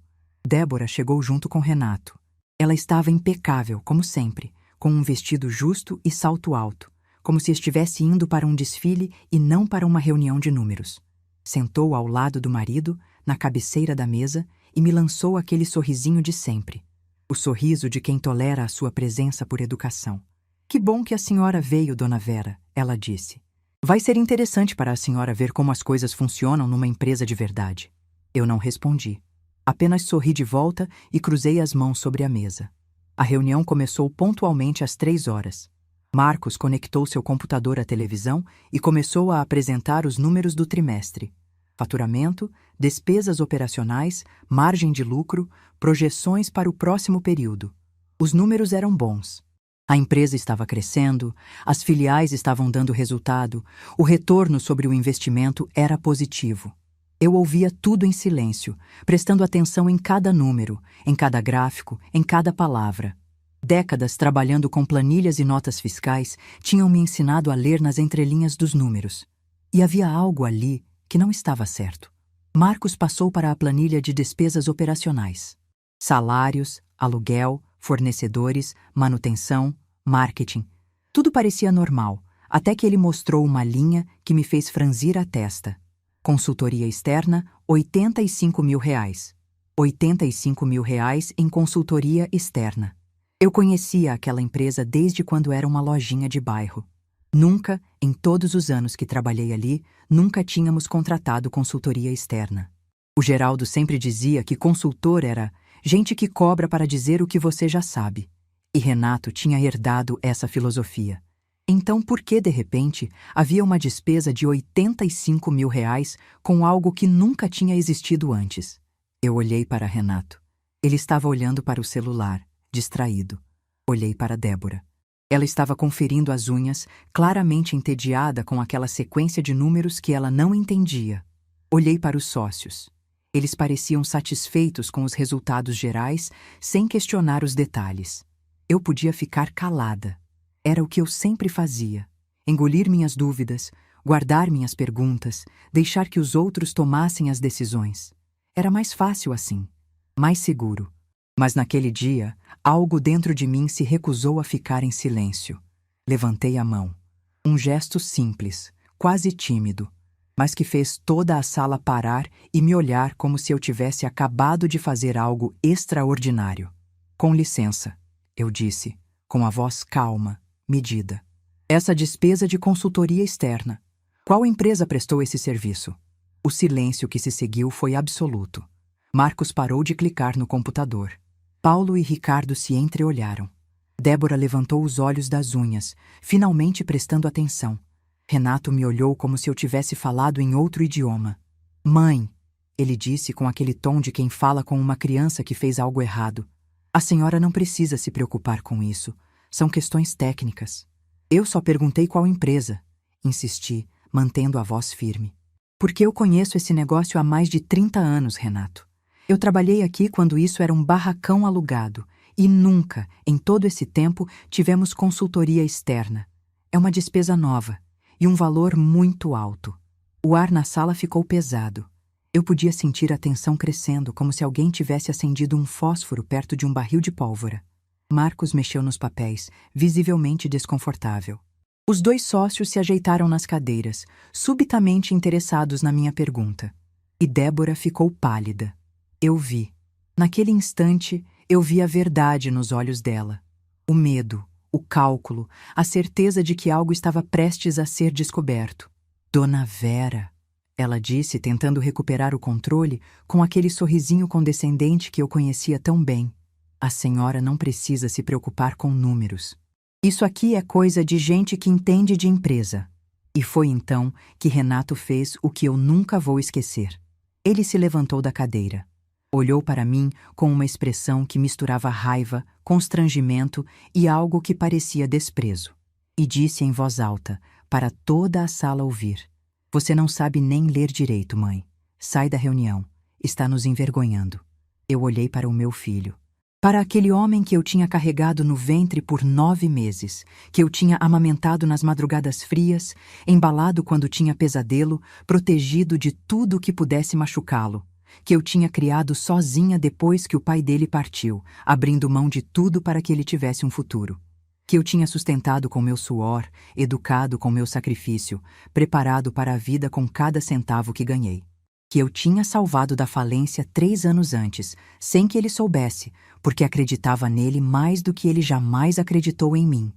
Débora chegou junto com Renato. Ela estava impecável, como sempre, com um vestido justo e salto alto, como se estivesse indo para um desfile e não para uma reunião de números. Sentou ao lado do marido, na cabeceira da mesa, e me lançou aquele sorrisinho de sempre. O sorriso de quem tolera a sua presença por educação. Que bom que a senhora veio, dona Vera, ela disse. Vai ser interessante para a senhora ver como as coisas funcionam numa empresa de verdade. Eu não respondi. Apenas sorri de volta e cruzei as mãos sobre a mesa. A reunião começou pontualmente às 3 horas. Marcos conectou seu computador à televisão e começou a apresentar os números do trimestre. Faturamento, despesas operacionais, margem de lucro, projeções para o próximo período. Os números eram bons. A empresa estava crescendo, as filiais estavam dando resultado, o retorno sobre o investimento era positivo. Eu ouvia tudo em silêncio, prestando atenção em cada número, em cada gráfico, em cada palavra. Décadas trabalhando com planilhas e notas fiscais tinham me ensinado a ler nas entrelinhas dos números. E havia algo ali que não estava certo. Marcos passou para a planilha de despesas operacionais. Salários, aluguel, fornecedores, manutenção, marketing. Tudo parecia normal, até que ele mostrou uma linha que me fez franzir a testa. Consultoria externa, R$85 mil. R$85 mil em consultoria externa. Eu conhecia aquela empresa desde quando era uma lojinha de bairro. Nunca, em todos os anos que trabalhei ali, nunca tínhamos contratado consultoria externa. O Geraldo sempre dizia que consultor era gente que cobra para dizer o que você já sabe. E Renato tinha herdado essa filosofia. Então, por que, de repente, havia uma despesa de R$85 mil com algo que nunca tinha existido antes? Eu olhei para Renato. Ele estava olhando para o celular, distraído. Olhei para Débora. Ela estava conferindo as unhas, claramente entediada com aquela sequência de números que ela não entendia. Olhei para os sócios. Eles pareciam satisfeitos com os resultados gerais, sem questionar os detalhes. Eu podia ficar calada. Era o que eu sempre fazia. Engolir minhas dúvidas, guardar minhas perguntas, deixar que os outros tomassem as decisões. Era mais fácil assim, mais seguro. Mas naquele dia, algo dentro de mim se recusou a ficar em silêncio. Levantei a mão. Um gesto simples, quase tímido, mas que fez toda a sala parar e me olhar como se eu tivesse acabado de fazer algo extraordinário. Com licença, eu disse, com a voz calma, medida. Essa despesa de consultoria externa. Qual empresa prestou esse serviço? O silêncio que se seguiu foi absoluto. Marcos parou de clicar no computador. Paulo e Ricardo se entreolharam. Débora levantou os olhos das unhas, finalmente prestando atenção. Renato me olhou como se eu tivesse falado em outro idioma. Mãe, ele disse com aquele tom de quem fala com uma criança que fez algo errado. A senhora não precisa se preocupar com isso. São questões técnicas. Eu só perguntei qual empresa. Insisti, mantendo a voz firme. Porque eu conheço esse negócio há mais de 30 anos, Renato. Eu trabalhei aqui quando isso era um barracão alugado e nunca, em todo esse tempo, tivemos consultoria externa. É uma despesa nova e um valor muito alto. O ar na sala ficou pesado. Eu podia sentir a tensão crescendo, como se alguém tivesse acendido um fósforo perto de um barril de pólvora. Marcos mexeu nos papéis, visivelmente desconfortável. Os dois sócios se ajeitaram nas cadeiras, subitamente interessados na minha pergunta. E Débora ficou pálida. Eu vi. Naquele instante, eu vi a verdade nos olhos dela. O medo, o cálculo, a certeza de que algo estava prestes a ser descoberto. Dona Vera, ela disse, tentando recuperar o controle com aquele sorrisinho condescendente que eu conhecia tão bem. A senhora não precisa se preocupar com números. Isso aqui é coisa de gente que entende de empresa. E foi então que Renato fez o que eu nunca vou esquecer. Ele se levantou da cadeira. Olhou para mim com uma expressão que misturava raiva, constrangimento e algo que parecia desprezo. E disse em voz alta, para toda a sala ouvir. Você não sabe nem ler direito, mãe. Sai da reunião. Está nos envergonhando. Eu olhei para o meu filho. Para aquele homem que eu tinha carregado no ventre por 9 meses, que eu tinha amamentado nas madrugadas frias, embalado quando tinha pesadelo, protegido de tudo que pudesse machucá-lo, que eu tinha criado sozinha depois que o pai dele partiu, abrindo mão de tudo para que ele tivesse um futuro. Que eu tinha sustentado com meu suor, educado com meu sacrifício, preparado para a vida com cada centavo que ganhei. Que eu tinha salvado da falência 3 anos antes, sem que ele soubesse, porque acreditava nele mais do que ele jamais acreditou em mim.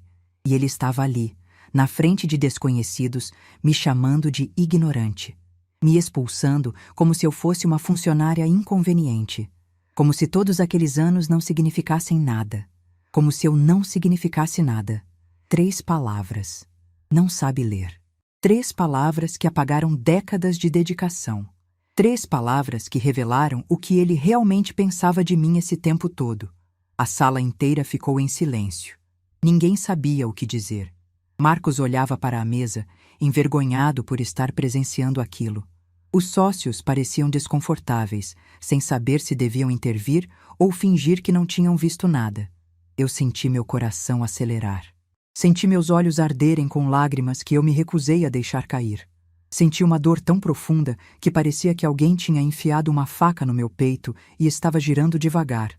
E ele estava ali, na frente de desconhecidos, me chamando de ignorante, me expulsando como se eu fosse uma funcionária inconveniente, como se todos aqueles anos não significassem nada, como se eu não significasse nada. 3 palavras. Não sabe ler. 3 palavras que apagaram décadas de dedicação. 3 palavras que revelaram o que ele realmente pensava de mim esse tempo todo. A sala inteira ficou em silêncio. Ninguém sabia o que dizer. Marcos olhava para a mesa, envergonhado por estar presenciando aquilo. Os sócios pareciam desconfortáveis, sem saber se deviam intervir ou fingir que não tinham visto nada. Eu senti meu coração acelerar. Senti meus olhos arderem com lágrimas que eu me recusei a deixar cair. Senti uma dor tão profunda que parecia que alguém tinha enfiado uma faca no meu peito e estava girando devagar.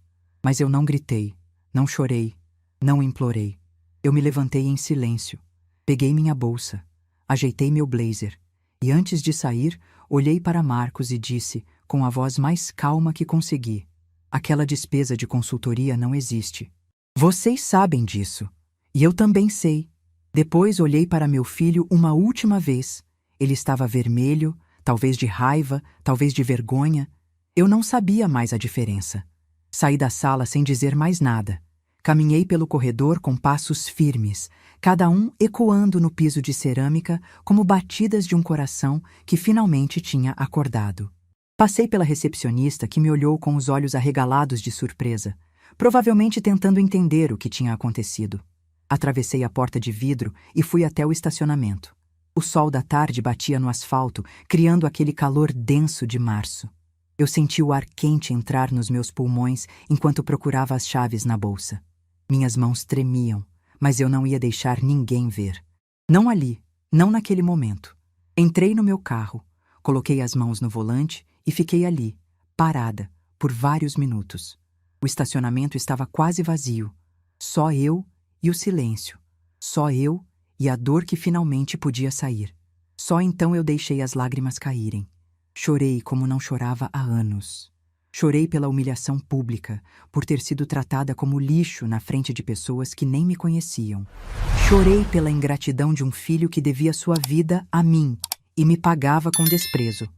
Mas eu não gritei, não chorei, não implorei. Eu me levantei em silêncio. Peguei minha bolsa, ajeitei meu blazer e antes de sair, olhei para Marcos e disse, com a voz mais calma que consegui: aquela despesa de consultoria não existe. Vocês sabem disso. E eu também sei. Depois olhei para meu filho uma última vez. Ele estava vermelho, talvez de raiva, talvez de vergonha. Eu não sabia mais a diferença. Saí da sala sem dizer mais nada. Caminhei pelo corredor com passos firmes, cada um ecoando no piso de cerâmica como batidas de um coração que finalmente tinha acordado. Passei pela recepcionista que me olhou com os olhos arregalados de surpresa, provavelmente tentando entender o que tinha acontecido. Atravessei a porta de vidro e fui até o estacionamento. O sol da tarde batia no asfalto, criando aquele calor denso de março. Eu senti o ar quente entrar nos meus pulmões enquanto procurava as chaves na bolsa. Minhas mãos tremiam, mas eu não ia deixar ninguém ver. Não ali, não naquele momento. Entrei no meu carro, coloquei as mãos no volante e fiquei ali, parada, por vários minutos. O estacionamento estava quase vazio. Só eu e o silêncio. Só eu e a dor que finalmente podia sair. Só então eu deixei as lágrimas caírem. Chorei como não chorava há anos. Chorei pela humilhação pública, por ter sido tratada como lixo na frente de pessoas que nem me conheciam. Chorei pela ingratidão de um filho que devia sua vida a mim e me pagava com desprezo.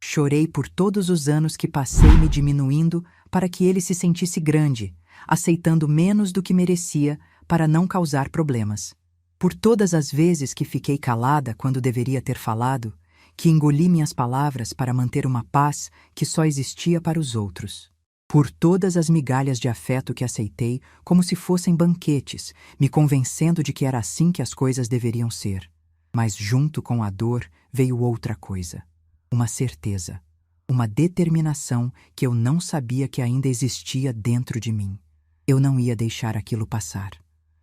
Chorei por todos os anos que passei me diminuindo para que ele se sentisse grande, aceitando menos do que merecia para não causar problemas. Por todas as vezes que fiquei calada quando deveria ter falado, que engoli minhas palavras para manter uma paz que só existia para os outros. Por todas as migalhas de afeto que aceitei como se fossem banquetes, me convencendo de que era assim que as coisas deveriam ser. Mas junto com a dor veio outra coisa. Uma certeza. Uma determinação que eu não sabia que ainda existia dentro de mim. Eu não ia deixar aquilo passar.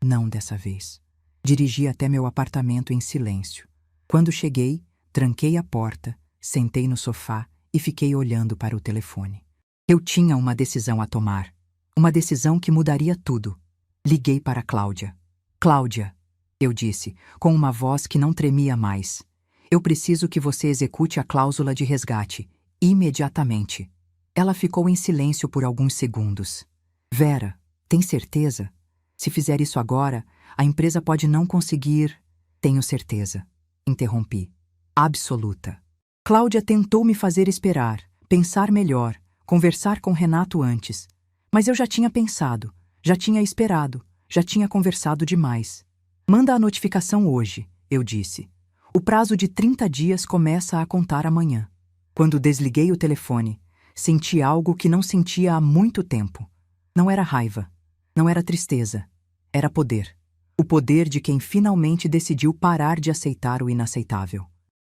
Não dessa vez. Dirigi até meu apartamento em silêncio. Quando cheguei, tranquei a porta, sentei no sofá e fiquei olhando para o telefone. Eu tinha uma decisão a tomar. Uma decisão que mudaria tudo. Liguei para Cláudia. Cláudia, eu disse, com uma voz que não tremia mais. Eu preciso que você execute a cláusula de resgate, imediatamente. Ela ficou em silêncio por alguns segundos. Vera, tem certeza? Se fizer isso agora, a empresa pode não conseguir... Tenho certeza. Interrompi. Absoluta. Cláudia tentou me fazer esperar, pensar melhor, conversar com Renato antes. Mas eu já tinha pensado, já tinha esperado, já tinha conversado demais. Manda a notificação hoje, eu disse. O prazo de 30 dias começa a contar amanhã. Quando desliguei o telefone, senti algo que não sentia há muito tempo. Não era raiva, não era tristeza, era poder. O poder de quem finalmente decidiu parar de aceitar o inaceitável.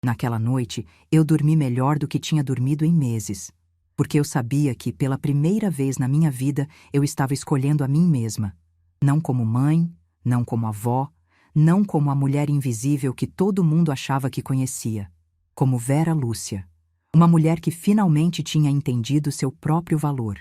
Naquela noite, eu dormi melhor do que tinha dormido em meses, porque eu sabia que, pela primeira vez na minha vida, eu estava escolhendo a mim mesma. Não como mãe, não como avó, não como a mulher invisível que todo mundo achava que conhecia. Como Vera Lúcia. Uma mulher que finalmente tinha entendido seu próprio valor.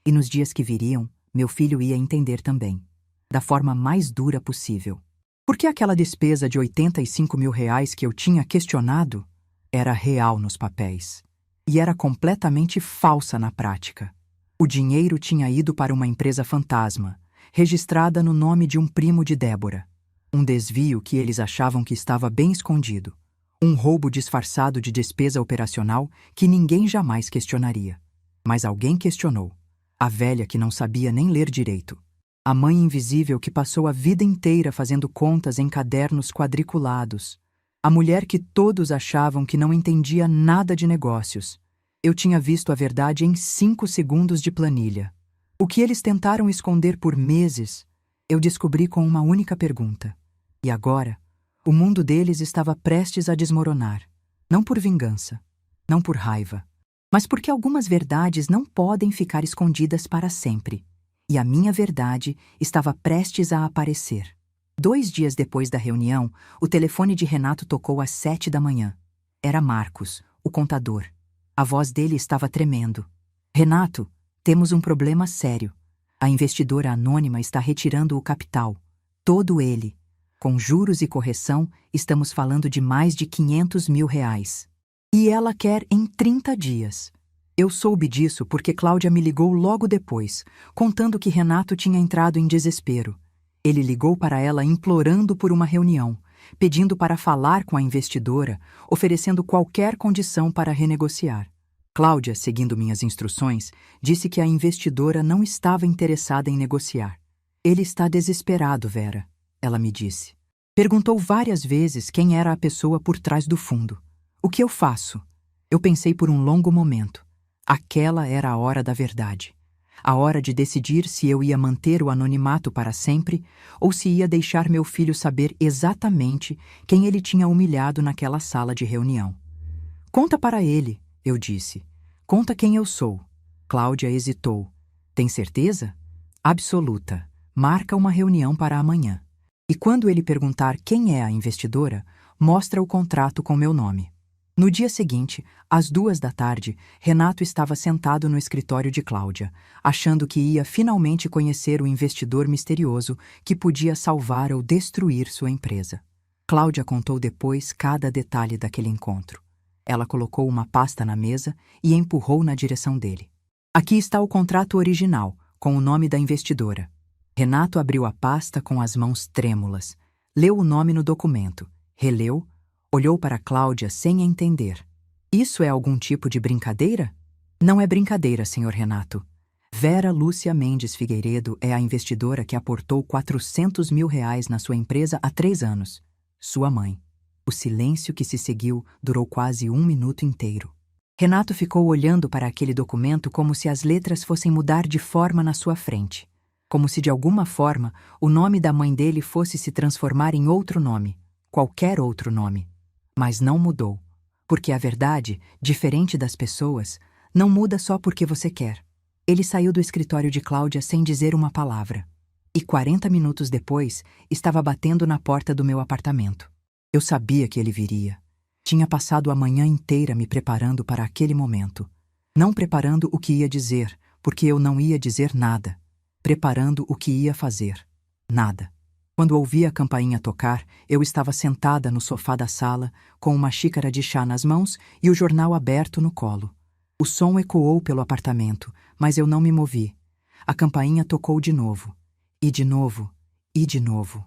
E nos dias que viriam, meu filho ia entender também. Da forma mais dura possível. Porque aquela despesa de R$85 mil que eu tinha questionado era real nos papéis. E era completamente falsa na prática. O dinheiro tinha ido para uma empresa fantasma, registrada no nome de um primo de Débora. Um desvio que eles achavam que estava bem escondido. Um roubo disfarçado de despesa operacional que ninguém jamais questionaria. Mas alguém questionou. A velha que não sabia nem ler direito. A mãe invisível que passou a vida inteira fazendo contas em cadernos quadriculados. A mulher que todos achavam que não entendia nada de negócios. Eu tinha visto a verdade em 5 segundos de planilha. O que eles tentaram esconder por meses, eu descobri com uma única pergunta. E agora, o mundo deles estava prestes a desmoronar. Não por vingança, não por raiva, mas porque algumas verdades não podem ficar escondidas para sempre. E a minha verdade estava prestes a aparecer. 2 dias depois da reunião, o telefone de Renato tocou às 7 da manhã. Era Marcos, o contador. A voz dele estava tremendo. Renato, temos um problema sério. A investidora anônima está retirando o capital. Todo ele. Com juros e correção, estamos falando de mais de R$500 mil. E ela quer em 30 dias. Eu soube disso porque Cláudia me ligou logo depois, contando que Renato tinha entrado em desespero. Ele ligou para ela implorando por uma reunião, pedindo para falar com a investidora, oferecendo qualquer condição para renegociar. Cláudia, seguindo minhas instruções, disse que a investidora não estava interessada em negociar. Ele está desesperado, Vera, ela me disse. Perguntou várias vezes quem era a pessoa por trás do fundo. O que eu faço? Eu pensei por um longo momento. Aquela era a hora da verdade. A hora de decidir se eu ia manter o anonimato para sempre ou se ia deixar meu filho saber exatamente quem ele tinha humilhado naquela sala de reunião. Conta para ele, eu disse. Conta quem eu sou. Cláudia hesitou. Tem certeza? Absoluta. Marca uma reunião para amanhã. E quando ele perguntar quem é a investidora, mostra o contrato com meu nome. No dia seguinte, às 2 da tarde, Renato estava sentado no escritório de Cláudia, achando que ia finalmente conhecer o investidor misterioso que podia salvar ou destruir sua empresa. Cláudia contou depois cada detalhe daquele encontro. Ela colocou uma pasta na mesa e empurrou na direção dele. Aqui está o contrato original, com o nome da investidora. Renato abriu a pasta com as mãos trêmulas, leu o nome no documento, releu, olhou para Cláudia sem entender. Isso é algum tipo de brincadeira? Não é brincadeira, senhor Renato. Vera Lúcia Mendes Figueiredo é a investidora que aportou R$ 400 mil na sua empresa há 3 anos. Sua mãe. O silêncio que se seguiu durou quase 1 minuto inteiro. Renato ficou olhando para aquele documento como se as letras fossem mudar de forma na sua frente. Como se de alguma forma o nome da mãe dele fosse se transformar em outro nome, qualquer outro nome. Mas não mudou, porque a verdade, diferente das pessoas, não muda só porque você quer. Ele saiu do escritório de Cláudia sem dizer uma palavra. E 40 minutos depois, estava batendo na porta do meu apartamento. Eu sabia que ele viria. Tinha passado a manhã inteira me preparando para aquele momento. Não preparando o que ia dizer, porque eu não ia dizer nada. Preparando o que ia fazer. Nada. Quando ouvi a campainha tocar, eu estava sentada no sofá da sala, com uma xícara de chá nas mãos e o jornal aberto no colo. O som ecoou pelo apartamento, mas eu não me movi. A campainha tocou de novo. E de novo. E de novo.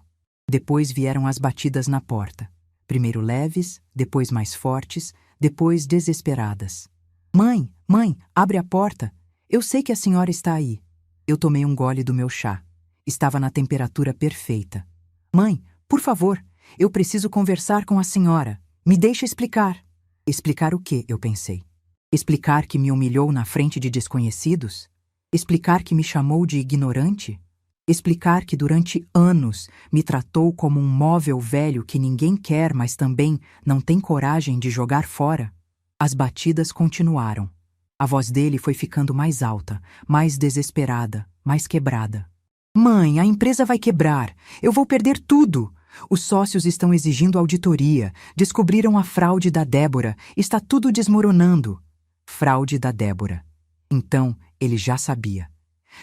Depois vieram as batidas na porta. Primeiro leves, depois mais fortes, depois desesperadas. Mãe, abre a porta. Eu sei que a senhora está aí. Eu tomei um gole do meu chá. Estava na temperatura perfeita. Mãe, por favor, eu preciso conversar com a senhora. Me deixa explicar. Explicar o quê, eu pensei. Explicar que me humilhou na frente de desconhecidos? Explicar que me chamou de ignorante? Explicar que durante anos me tratou como um móvel velho que ninguém quer, mas também não tem coragem de jogar fora? As batidas continuaram. A voz dele foi ficando mais alta, mais desesperada, mais quebrada. Mãe, a empresa vai quebrar. Eu vou perder tudo. Os sócios estão exigindo auditoria. Descobriram a fraude da Débora. Está tudo desmoronando. Fraude da Débora. Então, ele já sabia.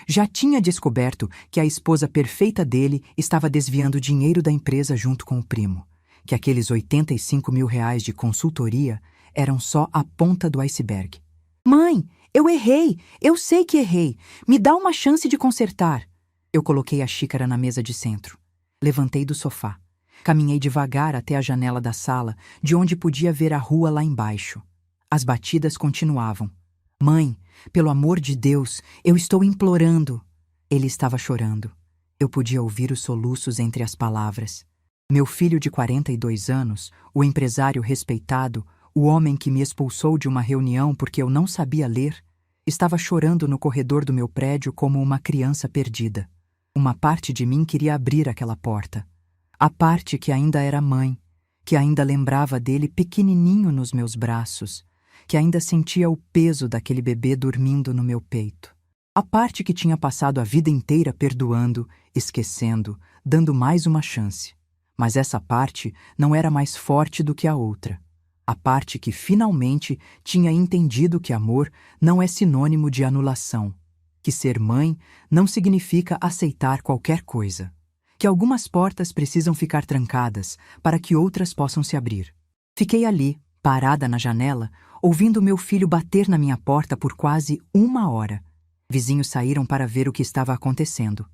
Já tinha descoberto que a esposa perfeita dele estava desviando dinheiro da empresa junto com o primo. Que aqueles R$ 85 mil de consultoria eram só a ponta do iceberg. Mãe, eu errei. Eu sei que errei. Me dá uma chance de consertar. Eu coloquei a xícara na mesa de centro. Levantei do sofá. Caminhei devagar até a janela da sala, de onde podia ver a rua lá embaixo. As batidas continuavam. Mãe, pelo amor de Deus, eu estou implorando. Ele estava chorando. Eu podia ouvir os soluços entre as palavras. Meu filho de 42 anos, o empresário respeitado, o homem que me expulsou de uma reunião porque eu não sabia ler, estava chorando no corredor do meu prédio como uma criança perdida. Uma parte de mim queria abrir aquela porta. A parte que ainda era mãe, que ainda lembrava dele pequenininho nos meus braços, que ainda sentia o peso daquele bebê dormindo no meu peito. A parte que tinha passado a vida inteira perdoando, esquecendo, dando mais uma chance. Mas essa parte não era mais forte do que a outra. A parte que finalmente tinha entendido que amor não é sinônimo de anulação. Que ser mãe não significa aceitar qualquer coisa. Que algumas portas precisam ficar trancadas para que outras possam se abrir. Fiquei ali, parada na janela, ouvindo meu filho bater na minha porta por quase 1 hora. Vizinhos saíram para ver o que estava acontecendo.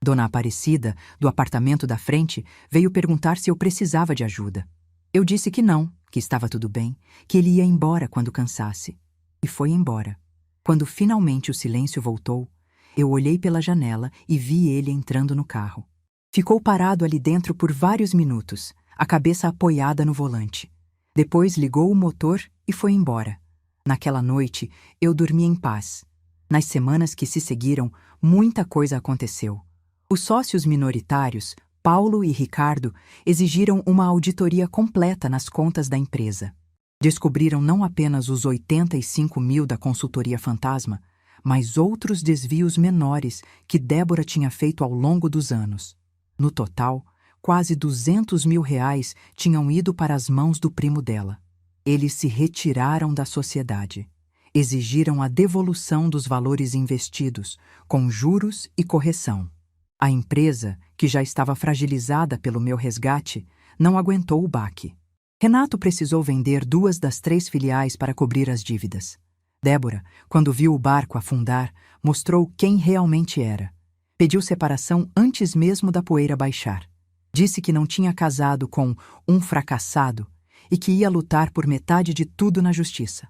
Dona Aparecida, do apartamento da frente, veio perguntar se eu precisava de ajuda. Eu disse que não, que estava tudo bem, que ele ia embora quando cansasse. E foi embora. Quando finalmente o silêncio voltou, eu olhei pela janela e vi ele entrando no carro. Ficou parado ali dentro por vários minutos, a cabeça apoiada no volante. Depois ligou o motor e foi embora. Naquela noite, eu dormi em paz. Nas semanas que se seguiram, muita coisa aconteceu. Os sócios minoritários, Paulo e Ricardo, exigiram uma auditoria completa nas contas da empresa. Descobriram não apenas os 85 mil da consultoria fantasma, mas outros desvios menores que Débora tinha feito ao longo dos anos. No total, quase 200 mil reais tinham ido para as mãos do primo dela. Eles se retiraram da sociedade. Exigiram a devolução dos valores investidos, com juros e correção. A empresa, que já estava fragilizada pelo meu resgate, não aguentou o baque. Renato precisou vender 2 das 3 filiais para cobrir as dívidas. Débora, quando viu o barco afundar, mostrou quem realmente era. Pediu separação antes mesmo da poeira baixar. Disse que não tinha casado com um fracassado e que ia lutar por metade de tudo na justiça.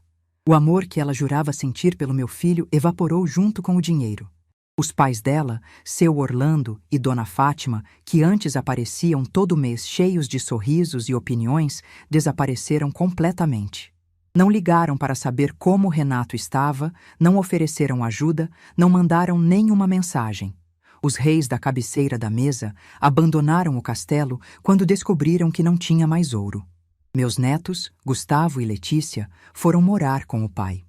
O amor que ela jurava sentir pelo meu filho evaporou junto com o dinheiro. Os pais dela, seu Orlando e Dona Fátima, que antes apareciam todo mês cheios de sorrisos e opiniões, desapareceram completamente. Não ligaram para saber como Renato estava, não ofereceram ajuda, não mandaram nenhuma mensagem. Os reis da cabeceira da mesa abandonaram o castelo quando descobriram que não tinha mais ouro. Meus netos, Gustavo e Letícia, foram morar com o pai.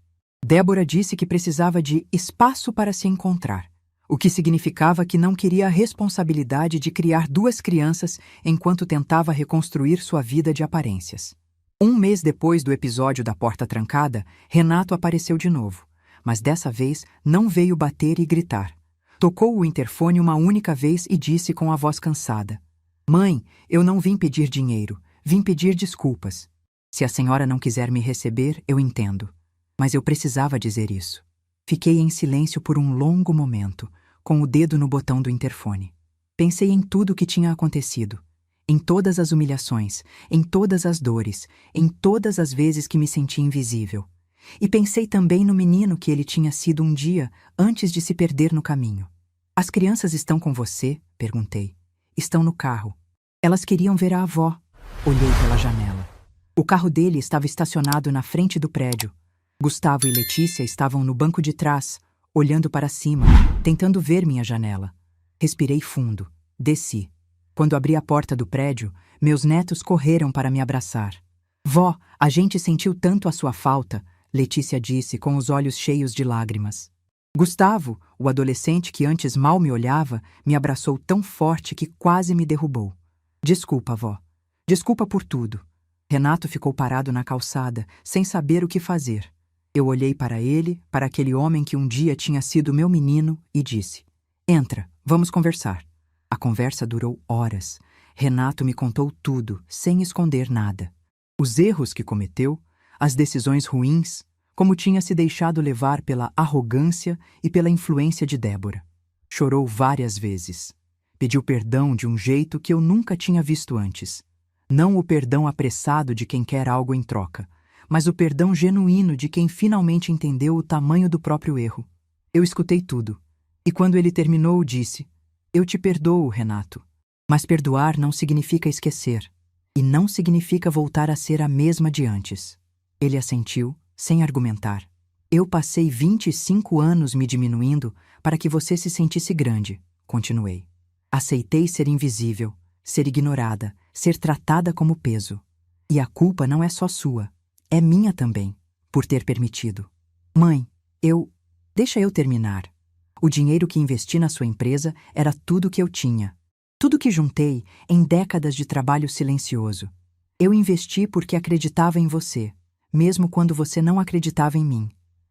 Débora disse que precisava de espaço para se encontrar, o que significava que não queria a responsabilidade de criar 2 crianças enquanto tentava reconstruir sua vida de aparências. 1 mês depois do episódio da porta trancada, Renato apareceu de novo, mas dessa vez não veio bater e gritar. Tocou o interfone uma única vez e disse com a voz cansada: "Mãe, eu não vim pedir dinheiro, vim pedir desculpas. Se a senhora não quiser me receber, eu entendo. Mas eu precisava dizer isso." Fiquei em silêncio por um longo momento, com o dedo no botão do interfone. Pensei em tudo o que tinha acontecido. Em todas as humilhações, em todas as dores, em todas as vezes que me senti invisível. E pensei também no menino que ele tinha sido um dia antes de se perder no caminho. "As crianças estão com você?" perguntei. "Estão no carro. Elas queriam ver a avó." Olhei pela janela. O carro dele estava estacionado na frente do prédio. Gustavo e Letícia estavam no banco de trás, olhando para cima, tentando ver minha janela. Respirei fundo. Desci. Quando abri a porta do prédio, meus netos correram para me abraçar. "Vó, a gente sentiu tanto a sua falta", Letícia disse com os olhos cheios de lágrimas. Gustavo, o adolescente que antes mal me olhava, me abraçou tão forte que quase me derrubou. "Desculpa, vó. Desculpa por tudo." Renato ficou parado na calçada, sem saber o que fazer. Eu olhei para ele, para aquele homem que um dia tinha sido meu menino, e disse: "Entra, vamos conversar." A conversa durou horas. Renato me contou tudo, sem esconder nada. Os erros que cometeu, as decisões ruins, como tinha se deixado levar pela arrogância e pela influência de Débora. Chorou várias vezes. Pediu perdão de um jeito que eu nunca tinha visto antes. Não o perdão apressado de quem quer algo em troca, mas o perdão genuíno de quem finalmente entendeu o tamanho do próprio erro. Eu escutei tudo. E quando ele terminou, disse: "Eu te perdoo, Renato. Mas perdoar não significa esquecer. E não significa voltar a ser a mesma de antes." Ele assentiu, sem argumentar. "Eu passei 25 anos me diminuindo para que você se sentisse grande", continuei. "Aceitei ser invisível, ser ignorada, ser tratada como peso. E a culpa não é só sua, é minha também, por ter permitido. Mãe, Deixa eu terminar. O dinheiro que investi na sua empresa era tudo que eu tinha. Tudo que juntei em décadas de trabalho silencioso. Eu investi porque acreditava em você, mesmo quando você não acreditava em mim.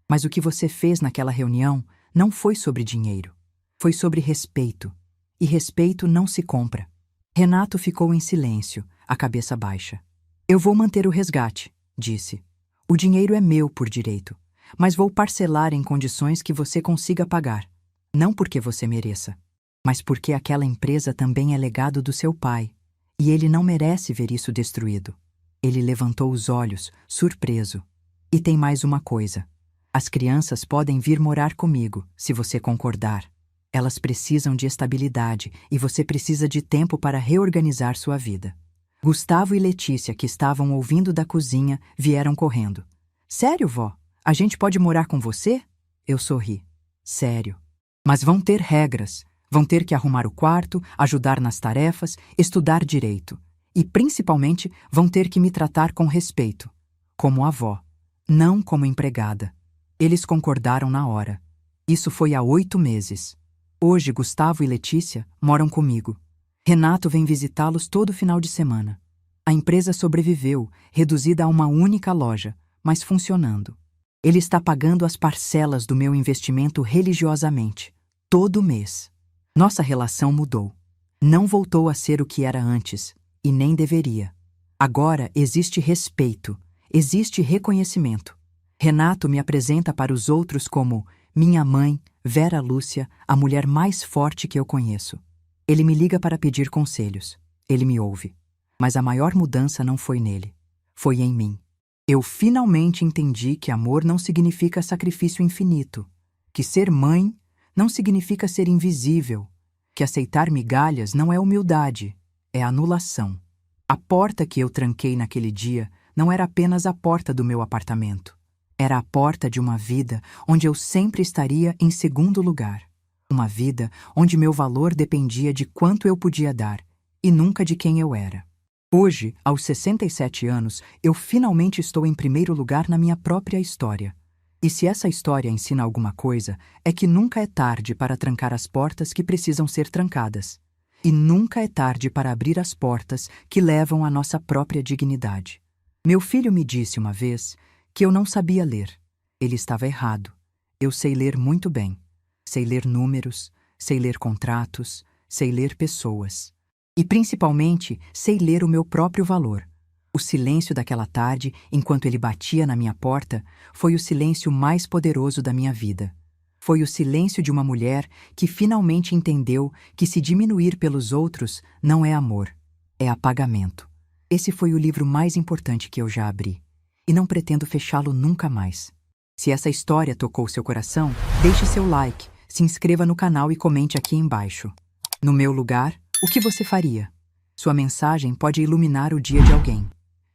Mas o que você fez naquela reunião não foi sobre dinheiro. Foi sobre respeito. E respeito não se compra." Renato ficou em silêncio, a cabeça baixa. "Eu vou manter o resgate", disse. "O dinheiro é meu por direito, mas vou parcelar em condições que você consiga pagar. Não porque você mereça, mas porque aquela empresa também é legado do seu pai, e ele não merece ver isso destruído." Ele levantou os olhos, surpreso. "E tem mais uma coisa. As crianças podem vir morar comigo, se você concordar. Elas precisam de estabilidade e você precisa de tempo para reorganizar sua vida." Gustavo e Letícia, que estavam ouvindo da cozinha, vieram correndo. "Sério, vó? A gente pode morar com você?" Eu sorri. Sério. Mas vão ter regras. Vão ter que arrumar o quarto, ajudar nas tarefas, estudar direito. E, principalmente, vão ter que me tratar com respeito. Como avó. Não como empregada. Eles concordaram na hora. Isso foi há 8 meses. Hoje, Gustavo e Letícia moram comigo. Renato vem visitá-los todo final de semana. A empresa sobreviveu, reduzida a uma única loja, mas funcionando. Ele está pagando as parcelas do meu investimento religiosamente, todo mês. Nossa relação mudou. Não voltou a ser o que era antes, e nem deveria. Agora existe respeito, existe reconhecimento. Renato me apresenta para os outros como minha mãe, Vera Lúcia, a mulher mais forte que eu conheço. Ele me liga para pedir conselhos. Ele me ouve. Mas a maior mudança não foi nele. Foi em mim. Eu finalmente entendi que amor não significa sacrifício infinito, que ser mãe não significa ser invisível, que aceitar migalhas não é humildade, é anulação. A porta que eu tranquei naquele dia não era apenas a porta do meu apartamento. Era a porta de uma vida onde eu sempre estaria em segundo lugar. Uma vida onde meu valor dependia de quanto eu podia dar e nunca de quem eu era. Hoje, aos 67 anos, eu finalmente estou em primeiro lugar na minha própria história. E se essa história ensina alguma coisa, é que nunca é tarde para trancar as portas que precisam ser trancadas. E nunca é tarde para abrir as portas que levam à nossa própria dignidade. Meu filho me disse uma vez que eu não sabia ler. Ele estava errado. Eu sei ler muito bem. Sei ler números, sei ler contratos, sei ler pessoas. E, principalmente, sei ler o meu próprio valor. O silêncio daquela tarde, enquanto ele batia na minha porta, foi o silêncio mais poderoso da minha vida. Foi o silêncio de uma mulher que finalmente entendeu que se diminuir pelos outros não é amor, é apagamento. Esse foi o livro mais importante que eu já abri. E não pretendo fechá-lo nunca mais. Se essa história tocou seu coração, deixe seu like, se inscreva no canal e comente aqui embaixo. No meu lugar, o que você faria? Sua mensagem pode iluminar o dia de alguém.